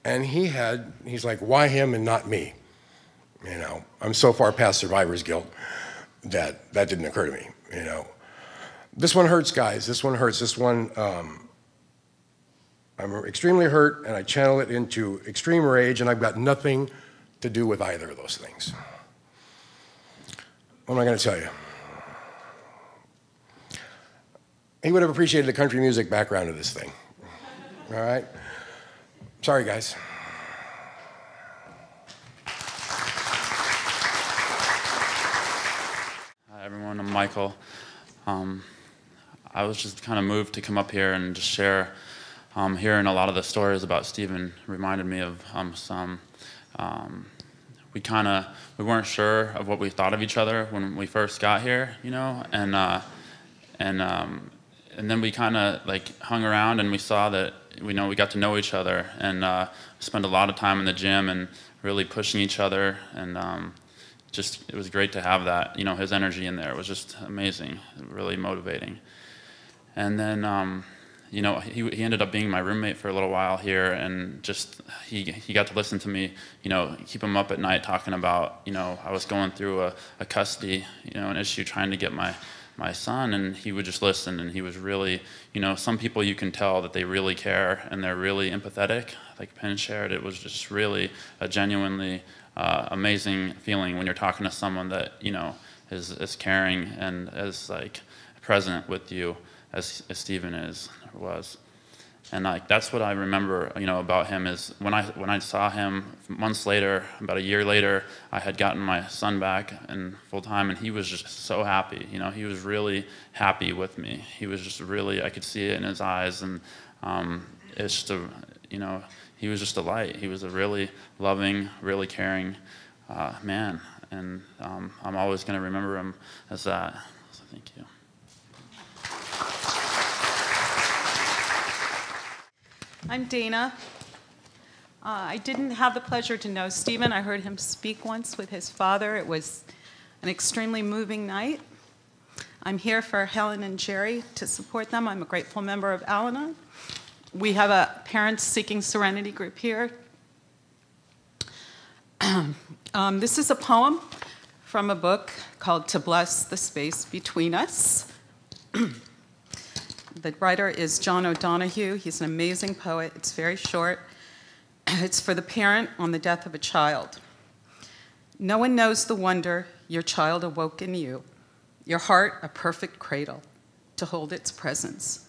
And he's like, "Why him and not me?" You know, I'm so far past survivor's guilt that didn't occur to me, you know. This one hurts, guys. This one hurts. This one, I'm extremely hurt, and I channel it into extreme rage, and I've got nothing to do with either of those things. What am I going to tell you? He would have appreciated the country music background of this thing. All right? Sorry, guys. Hi, everyone. I'm Michael. I was just kind of moved to come up here and just share. Hearing a lot of the stories about Stephen reminded me of some. We weren't sure of what we thought of each other when we first got here, you know, and then we kind of like hung around and we saw that we got to know each other and spent a lot of time in the gym and really pushing each other, and it was great to have that, you know, his energy in there. It was just amazing, really motivating. And then you know, he ended up being my roommate for a little while here, and just he got to listen to me, you know, keep him up at night talking about, you know, I was going through a custody, you know, an issue trying to get my son, and he would just listen, and he was really, you know, some people you can tell that they really care and they're really empathetic, like Penn shared. It was just really a genuinely amazing feeling when you're talking to someone that, you know, is caring and is like present with you as Stephen was. And like that's what I remember, you know, about him is when I saw him months later, about a year later, I had gotten my son back in full time, and he was just so happy. You know, he was really happy with me. He was just really, I could see it in his eyes, and it's just you know, he was just a light. He was a really loving, really caring man, and I'm always going to remember him as that. So thank you. I'm Dana. I didn't have the pleasure to know Stephen. I heard him speak once with his father. It was an extremely moving night. I'm here for Helen and Jerry to support them. I'm a grateful member of Al-Anon. We have a Parents Seeking Serenity group here. This is a poem from a book called To Bless the Space Between Us. The writer is John O'Donohue. He's an amazing poet. It's very short. It's for the parent on the death of a child. No one knows the wonder your child awoke in you, your heart a perfect cradle to hold its presence.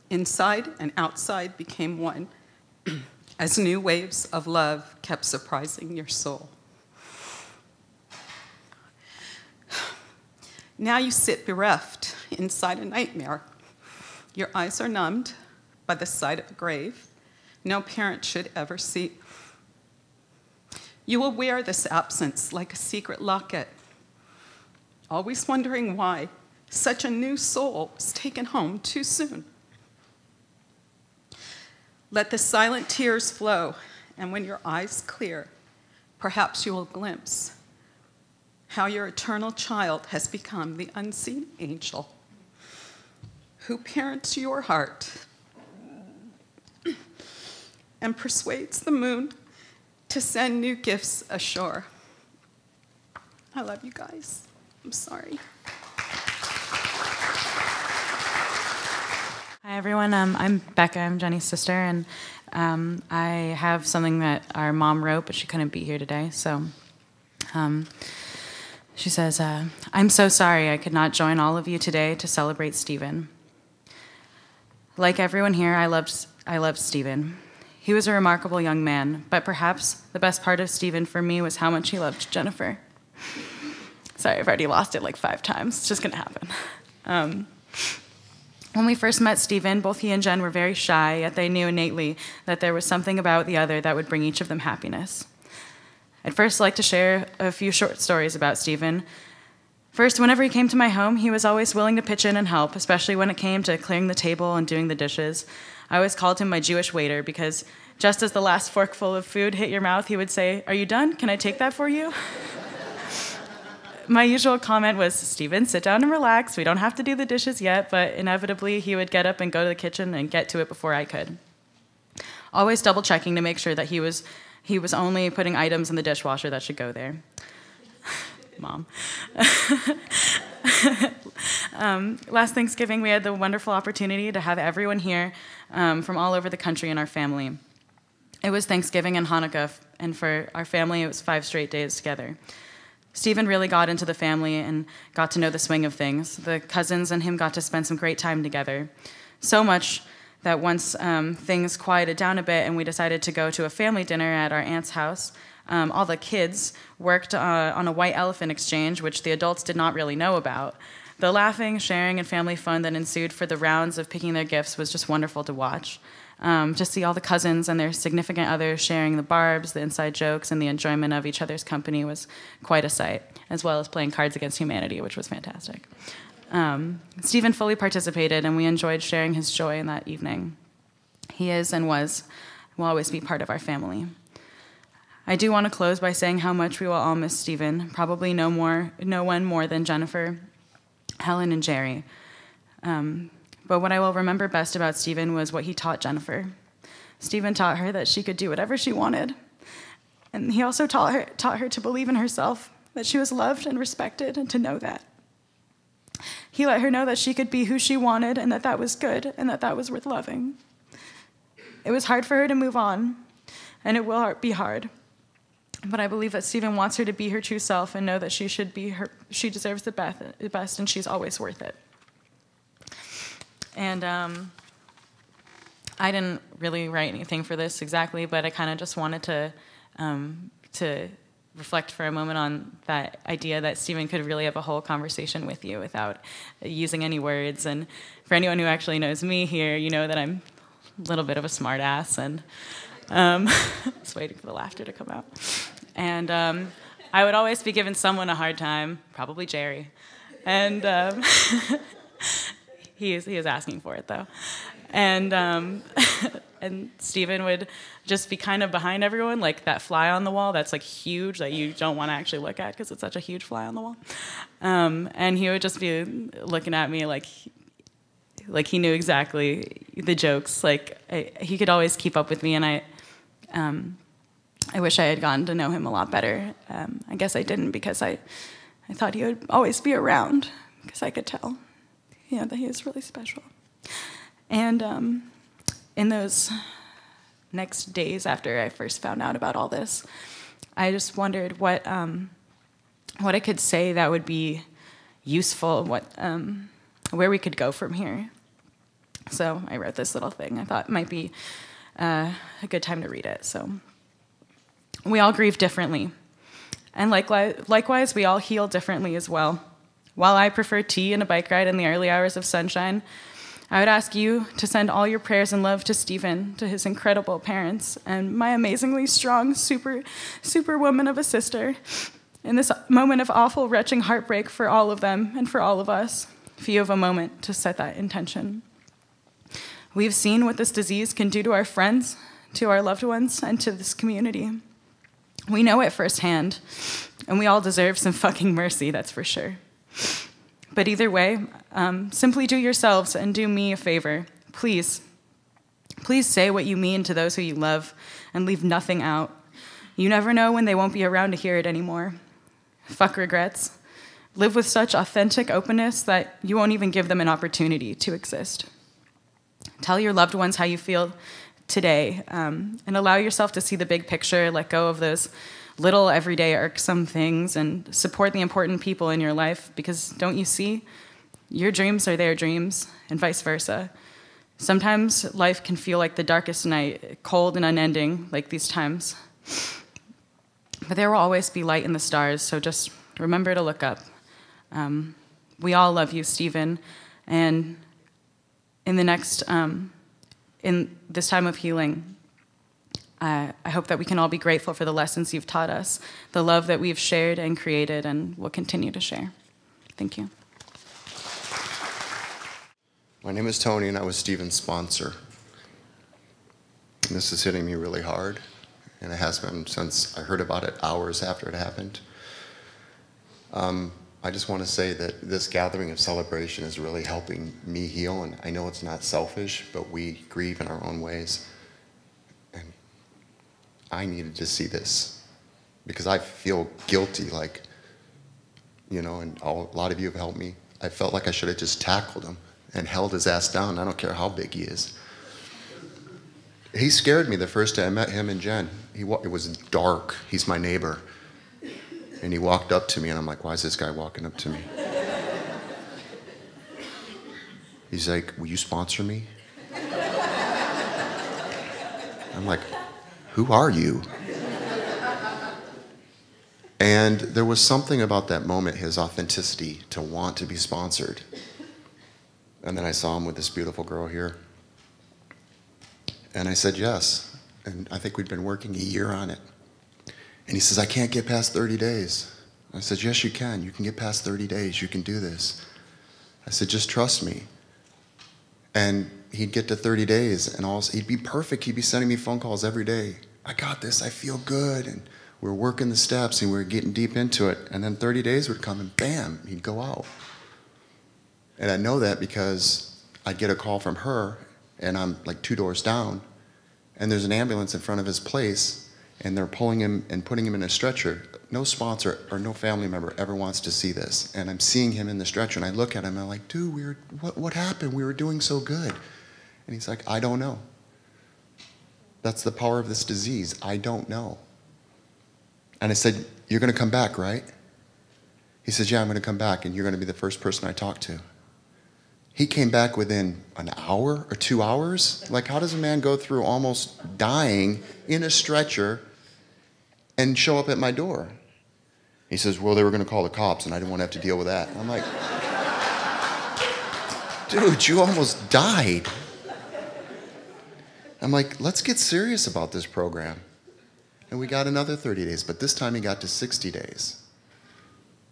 Inside and outside became one, as new waves of love kept surprising your soul. Now you sit bereft inside a nightmare. Your eyes are numbed by the sight of a grave no parent should ever see. You will wear this absence like a secret locket, always wondering why such a new soul was taken home too soon. Let the silent tears flow, and when your eyes clear, perhaps you will glimpse how your eternal child has become the unseen angel who parents your heart and persuades the moon to send new gifts ashore. I love you guys. I'm sorry. Hi, everyone. I'm Becca. I'm Jenny's sister, and I have something that our mom wrote, but she couldn't be here today. So she says, I'm so sorry I could not join all of you today to celebrate Stephen. Like everyone here, I loved Stephen. He was a remarkable young man, but perhaps the best part of Stephen for me was how much he loved Jennifer. Sorry, I've already lost it like 5 times. It's just going to happen. When we first met Stephen, both he and Jen were very shy, yet they knew innately that there was something about the other that would bring each of them happiness. I'd first like to share a few short stories about Stephen. First, whenever he came to my home, he was always willing to pitch in and help, especially when it came to clearing the table and doing the dishes. I always called him my Jewish waiter because just as the last forkful of food hit your mouth, he would say, "Are you done? Can I take that for you?" My usual comment was, "Stephen, sit down and relax. We don't have to do the dishes yet," but inevitably he would get up and go to the kitchen and get to it before I could. Always double checking to make sure that he was only putting items in the dishwasher that should go there. Mom. Last Thanksgiving, we had the wonderful opportunity to have everyone here from all over the country in our family. It was Thanksgiving and Hanukkah, and for our family, it was 5 straight days together. Stephen really got into the family and got to know the swing of things. The cousins and him got to spend some great time together. So much that once things quieted down a bit and we decided to go to a family dinner at our aunt's house, all the kids worked on a white elephant exchange, which the adults did not really know about. The laughing, sharing, and family fun that ensued for the rounds of picking their gifts was just wonderful to watch. To see all the cousins and their significant others sharing the barbs, the inside jokes, and the enjoyment of each other's company was quite a sight, as well as playing Cards Against Humanity, which was fantastic. Stephen fully participated, and we enjoyed sharing his joy in that evening. He is and will always be part of our family. I do want to close by saying how much we will all miss Stephen, probably no one more than Jennifer, Helen, and Jerry. But what I will remember best about Stephen was what he taught Jennifer. Stephen taught her that she could do whatever she wanted. And he also taught her to believe in herself, that she was loved and respected, and to know that. He let her know that she could be who she wanted, and that that was good, and that that was worth loving. It was hard for her to move on, and it will be hard. But I believe that Stephen wants her to be her true self and know that she deserves the best, and she's always worth it. And I didn't really write anything for this exactly, but I kind of just wanted to reflect for a moment on that idea that Stephen could really have a whole conversation with you without using any words. And for anyone who actually knows me here, you know that I'm a little bit of a smart ass, and just waiting for the laughter to come out. And I would always be giving someone a hard time, probably Jerry. And he is asking for it, though. And and Stephen would just be kind of behind everyone, like that fly on the wall that's like huge that you don't want to actually look at because it's such a huge fly on the wall. And he would just be looking at me like he knew exactly the jokes. Like he could always keep up with me, and I wish I had gotten to know him a lot better. I guess I didn't because I thought he would always be around because I could tell. That he was really special. And in those next days after I first found out about all this, I just wondered what I could say that would be useful, where we could go from here. So I wrote this little thing. I thought it might be a good time to read it. So we all grieve differently, and likewise we all heal differently as well. While I prefer tea and a bike ride in the early hours of sunshine, I would ask you to send all your prayers and love to Stephen, to his incredible parents, and my amazingly strong superwoman of a sister, in this moment of awful, retching heartbreak for all of them and for all of us, if you have a moment to set that intention. We've seen what this disease can do to our friends, to our loved ones, and to this community. We know it firsthand, and we all deserve some fucking mercy, that's for sure. But either way, simply do yourselves and do me a favor. Please say what you mean to those who you love and leave nothing out. You never know when they won't be around to hear it anymore. Fuck regrets. Live with such authentic openness that you won't even give them an opportunity to exist. Tell your loved ones how you feel today, and allow yourself to see the big picture, let go of those little everyday irksome things, and support the important people in your life, because don't you see? Your dreams are their dreams, and vice versa. Sometimes life can feel like the darkest night, cold and unending, like these times. But there will always be light in the stars, so just remember to look up. We all love you, Stephen, and in this time of healing, I hope that we can all be grateful for the lessons you've taught us, the love that we've shared and created and will continue to share. Thank you. My name is Tony, and I was Stephen's sponsor. And this is hitting me really hard, and it has been since I heard about it hours after it happened. I just want to say that this gathering of celebration is really helping me heal, and I know it's not selfish, but we grieve in our own ways. And I needed to see this because I feel guilty, like, you know, and a lot of you have helped me. I felt like I should have just tackled him and held his ass down. I don't care how big he is. He scared me the first day I met him and Jen. It was dark. He's my neighbor. And he walked up to me, and I'm like, why is this guy walking up to me? He's like, will you sponsor me? I'm like, who are you? And there was something about that moment, his authenticity to want to be sponsored. And then I saw him with this beautiful girl here. And I said yes. And I think we'd been working a year on it. And he says, I can't get past 30 days. I said, yes, you can. You can get past 30 days. You can do this. I said, just trust me. And he'd get to 30 days, and he'd be perfect. He'd be sending me phone calls every day. I got this. I feel good. And we're working the steps, and we're getting deep into it. And then 30 days would come, and bam, he'd go out. And I know that because I'd get a call from her, and I'm like 2 doors down, and there's an ambulance in front of his place, and they're pulling him and putting him in a stretcher. No sponsor or no family member ever wants to see this. And I'm seeing him in the stretcher, and I look at him, and I'm like, dude, what happened? We were doing so good. And he's like, I don't know. That's the power of this disease. I don't know. And I said, you're going to come back, right? He says, yeah, I'm going to come back, and you're going to be the first person I talk to. He came back within an hour or 2 hours. Like, how does a man go through almost dying in a stretcher and show up at my door? He says, well, they were going to call the cops, and I didn't want to have to deal with that. And I'm like, dude, you almost died. I'm like, let's get serious about this program. And we got another 30 days, but this time he got to 60 days.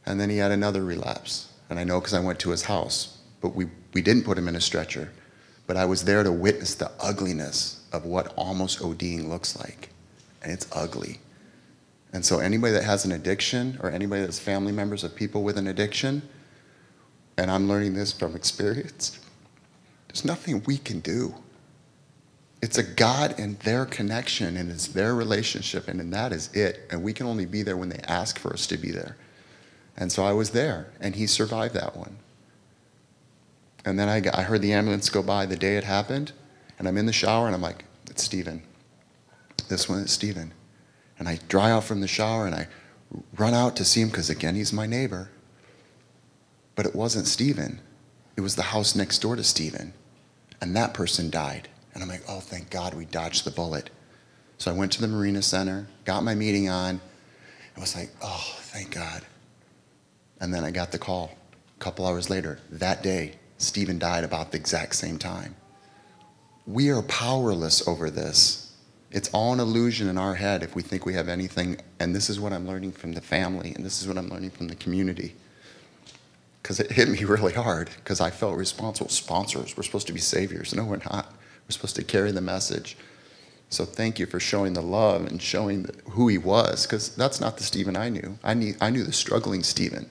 And then he had another relapse. And I know because I went to his house. But we didn't put him in a stretcher. But I was there to witness the ugliness of what almost ODing looks like. And it's ugly. And so anybody that has an addiction, or anybody that's family members of people with an addiction, and I'm learning this from experience, there's nothing we can do. It's a God and their connection, and it's their relationship, and that is it. And we can only be there when they ask for us to be there. And so I was there, and he survived that one. And then I heard the ambulance go by the day it happened, and I'm in the shower, and I'm like, it's Stephen. This one is Stephen. And I dry out from the shower, and I run out to see him, because again, he's my neighbor. But it wasn't Stephen. It was the house next door to Stephen. And that person died. And I'm like, oh, thank God we dodged the bullet. So I went to the Marina Center, got my meeting on, and was like, oh, thank God. And then I got the call a couple hours later. That day, Stephen died about the exact same time. We are powerless over this. It's all an illusion in our head if we think we have anything. And this is what I'm learning from the family, and this is what I'm learning from the community. Because it hit me really hard, because I felt responsible. Sponsors, we're supposed to be saviors. No, we're not. We're supposed to carry the message. So thank you for showing the love and showing who he was, because that's not the Stephen I knew. I knew the struggling Stephen,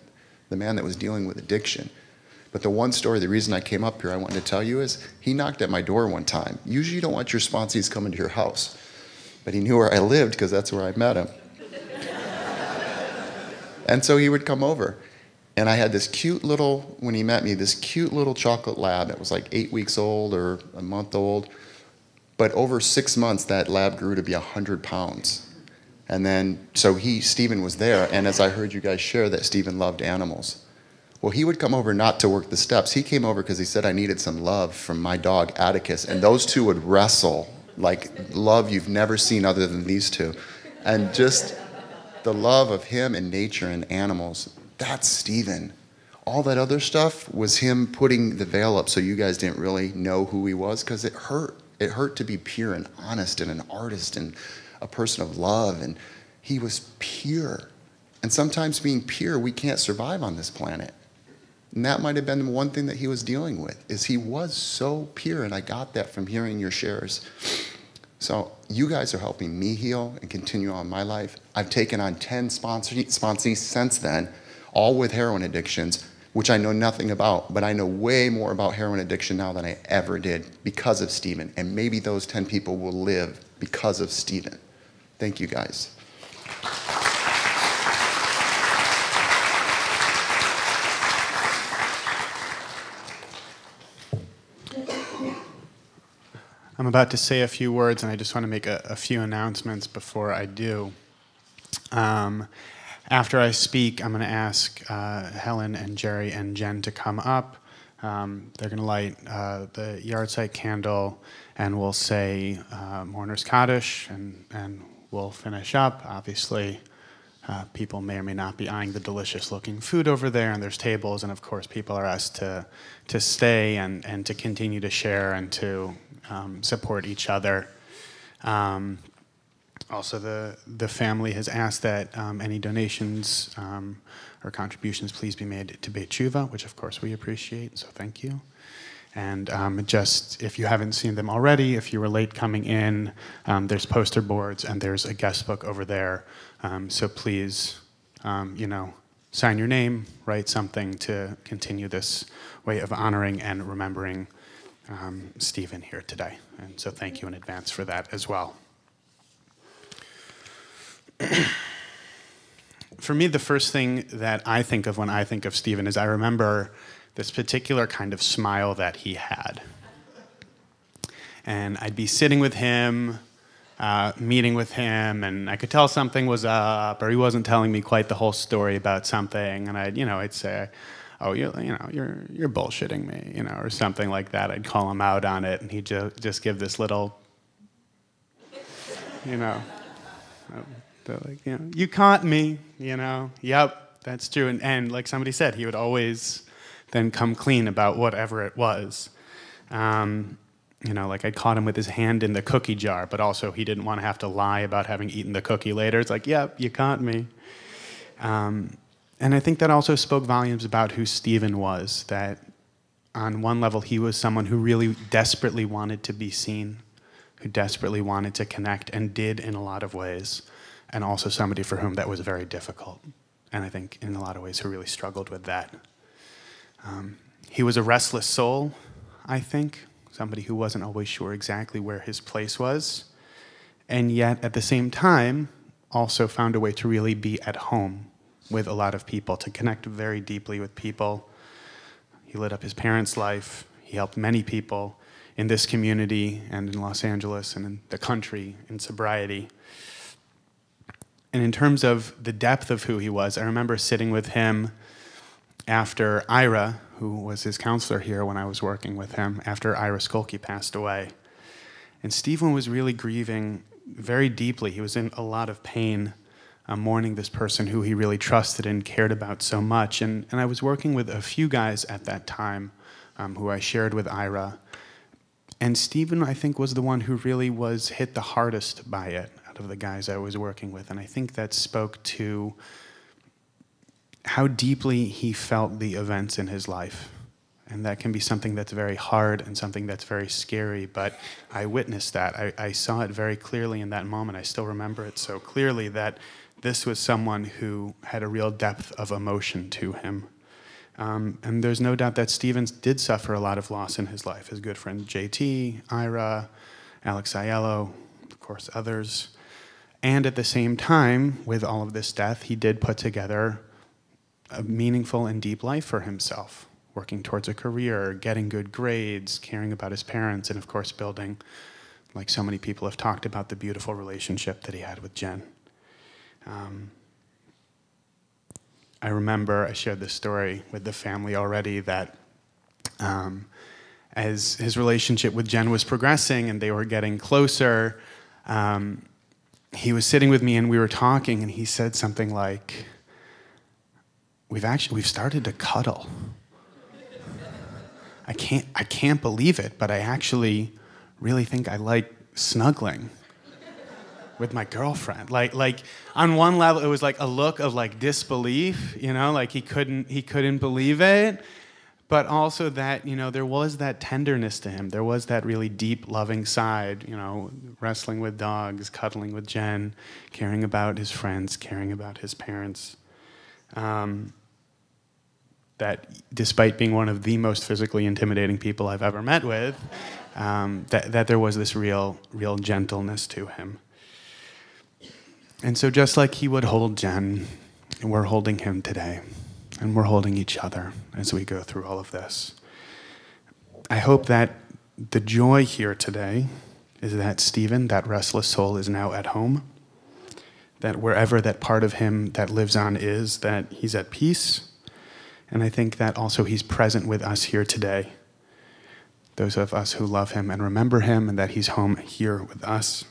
the man that was dealing with addiction. But the one story, the reason I came up here, I wanted to tell you is he knocked at my door one time. Usually you don't want your sponsees coming to your house. But he knew where I lived because that's where I met him. And so he would come over. And I had this cute little, when he met me, this cute little chocolate lab. It was like 8 weeks old or a month old. But over 6 months, that lab grew to be 100 pounds. And then, so Stephen was there. And as I heard you guys share that Stephen loved animals. Well, he would come over not to work the steps. He came over because he said, I needed some love from my dog, Atticus. And those two would wrestle, like love you've never seen other than these two. And just the love of him and nature and animals, that's Stephen. All that other stuff was him putting the veil up so you guys didn't really know who he was, because it hurt. It hurt to be pure and honest and an artist and a person of love. And he was pure. And sometimes being pure, we can't survive on this planet. And that might have been the one thing that he was dealing with, is he was so pure, and I got that from hearing your shares. So you guys are helping me heal and continue on my life. I've taken on 10 sponsees since then, all with heroin addictions, which I know nothing about, but I know way more about heroin addiction now than I ever did because of Stephen. And maybe those 10 people will live because of Stephen. Thank you, guys. I'm about to say a few words, and I just want to make a few announcements before I do. After I speak, I'm going to ask Helen and Jerry and Jen to come up. They're going to light the yahrzeit candle, and we'll say Mourner's Kaddish, and we'll finish up. Obviously, people may or may not be eyeing the delicious-looking food over there, and there's tables, and of course, people are asked to stay and to continue to share and to support each other. Also, the family has asked that any donations or contributions please be made to Beit Tshuva, which of course we appreciate, so thank you. And just, if you haven't seen them already, if you were late coming in, there's poster boards and there's a guest book over there. So please, sign your name, write something to continue this way of honoring and remembering Stephen here today. And so thank you in advance for that as well. For me, the first thing that I think of when I think of Stephen is I remember this particular kind of smile that he had. And I'd be sitting with him, meeting with him, and I could tell something was up, or he wasn't telling me quite the whole story about something, and I'd say, oh, you're bullshitting me, or something like that. I'd call him out on it, and he'd just give this little, you caught me, yep, that's true. And like somebody said, he would always then come clean about whatever it was. Like I caught him with his hand in the cookie jar, but also he didn't want to have to lie about having eaten the cookie later. It's like, yep, you caught me. And I think that also spoke volumes about who Stephen was, that on one level he was someone who really desperately wanted to be seen, who desperately wanted to connect and did in a lot of ways, and also somebody for whom that was very difficult. And I think in a lot of ways who really struggled with that. He was a restless soul, I think, somebody who wasn't always sure exactly where his place was, and yet at the same time also found a way to really be at home with a lot of people, to connect very deeply with people. He lit up his parents' life. He helped many people in this community and in Los Angeles and in the country in sobriety. And in terms of the depth of who he was, I remember sitting with him after Ira, who was his counselor here when I was working with him, after Ira Skolke passed away. And Stephen was really grieving very deeply. He was in a lot of pain, mourning this person who he really trusted and cared about so much. And I was working with a few guys at that time who I shared with Ira. And Stephen, I think, was the one who really was hit the hardest by it out of the guys I was working with. And I think that spoke to how deeply he felt the events in his life. And that can be something that's very hard and something that's very scary, but I witnessed that. I saw it very clearly in that moment. I still remember it so clearly that this was someone who had a real depth of emotion to him. And there's no doubt that Stephen did suffer a lot of loss in his life. His good friend JT, Ira, Alex Aiello, of course others. And at the same time, with all of this death, he did put together a meaningful and deep life for himself, working towards a career, getting good grades, caring about his parents, and of course building, like so many people have talked about, the beautiful relationship that he had with Jen. I remember, I shared this story with the family already, that as his relationship with Jen was progressing and they were getting closer, he was sitting with me and we were talking, and he said something like, we've started to cuddle. I can't believe it, but I actually really think I like snuggling with my girlfriend. Like on one level, it was like a look of like disbelief, you know, like he couldn't believe it, but also that, you know, there was that tenderness to him. There was that really deep, loving side, you know, wrestling with dogs, cuddling with Jen, caring about his friends, caring about his parents. That despite being one of the most physically intimidating people I've ever met with, that there was this real gentleness to him. And so just like he would hold Jen, we're holding him today, and we're holding each other as we go through all of this. I hope that the joy here today is that Stephen, that restless soul, is now at home, that wherever that part of him that lives on is, that he's at peace. And I think that also he's present with us here today, those of us who love him and remember him, and that he's home here with us.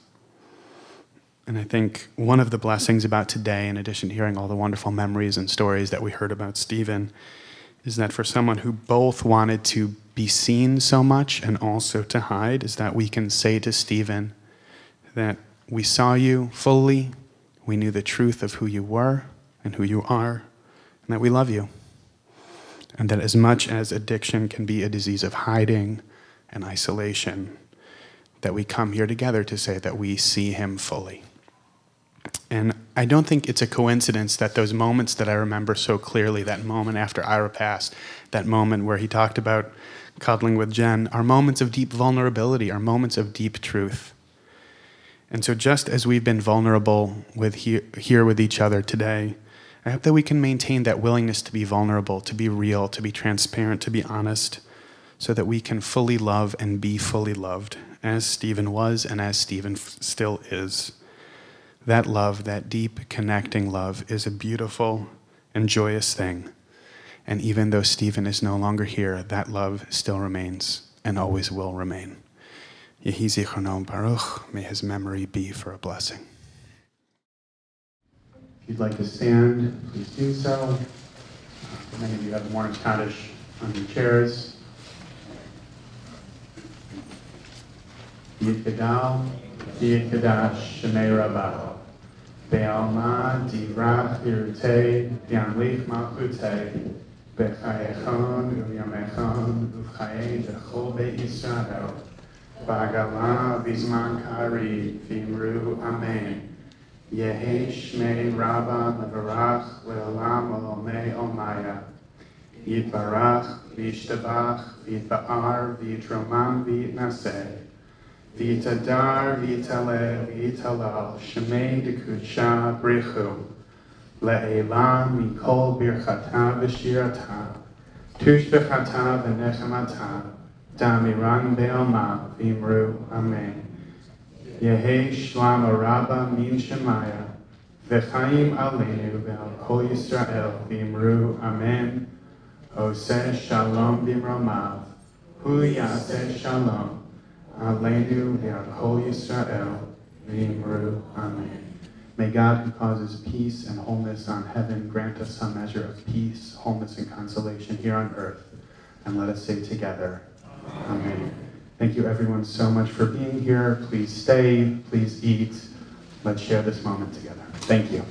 And I think one of the blessings about today, in addition to hearing all the wonderful memories and stories that we heard about Stephen, is that for someone who both wanted to be seen so much and also to hide, is that we can say to Stephen that we saw you fully, we knew the truth of who you were and who you are, and that we love you. And that as much as addiction can be a disease of hiding and isolation, that we come here together to say that we see him fully. And I don't think it's a coincidence that those moments that I remember so clearly, that moment after Ira passed, that moment where he talked about cuddling with Jen, are moments of deep vulnerability, are moments of deep truth. And so just as we've been vulnerable with here with each other today, I hope that we can maintain that willingness to be vulnerable, to be real, to be transparent, to be honest, so that we can fully love and be fully loved, as Stephen was and as Stephen still is. That love, that deep, connecting love, is a beautiful and joyous thing. And even though Stephen is no longer here, that love still remains and always will remain. Yehi Zichrono Baruch, may his memory be for a blessing. If you'd like to stand, please do so. Many of you have the Morning Kaddish on your chairs. Yitgadal, Yitgadash, Shemei Rabbah. Be'alma, Divrach, Irutei, Yamlich Malchutei, Bechayechon, Uyamechon, Ufchayei, Bechol Be'Yisrael, Bagala, Bizman Kari, Vimru, Amen. Yehi Shmei Rabba, Levarach, Le'olam, Olomei, Omaya. Yitbarach, Vishtabach, Vitba'ar, Vitromam, Vitnaseh. Vitadar, Vitale, Vitalal, Shemei Dekudsha, Brichu, Le'elam, Mikol Birchata, V'shirata, Tush B'chata, V'nechemata, Damiran Be'alma, Vimru, Amen. Yehi Shlam Rabba, Min Shemaya, V'chaim Aleinu, Ve'al Kol Yisrael, Vimru, Amen. Oseh Shalom B'mromav, Hu Yaseh Shalom, Aleinu ve'al Kol Yisrael, v'imru, Amen. May God, who causes peace and wholeness on heaven, grant us some measure of peace, wholeness, and consolation here on earth. And let us say together, Amen. Thank you everyone so much for being here. Please stay, please eat. Let's share this moment together. Thank you.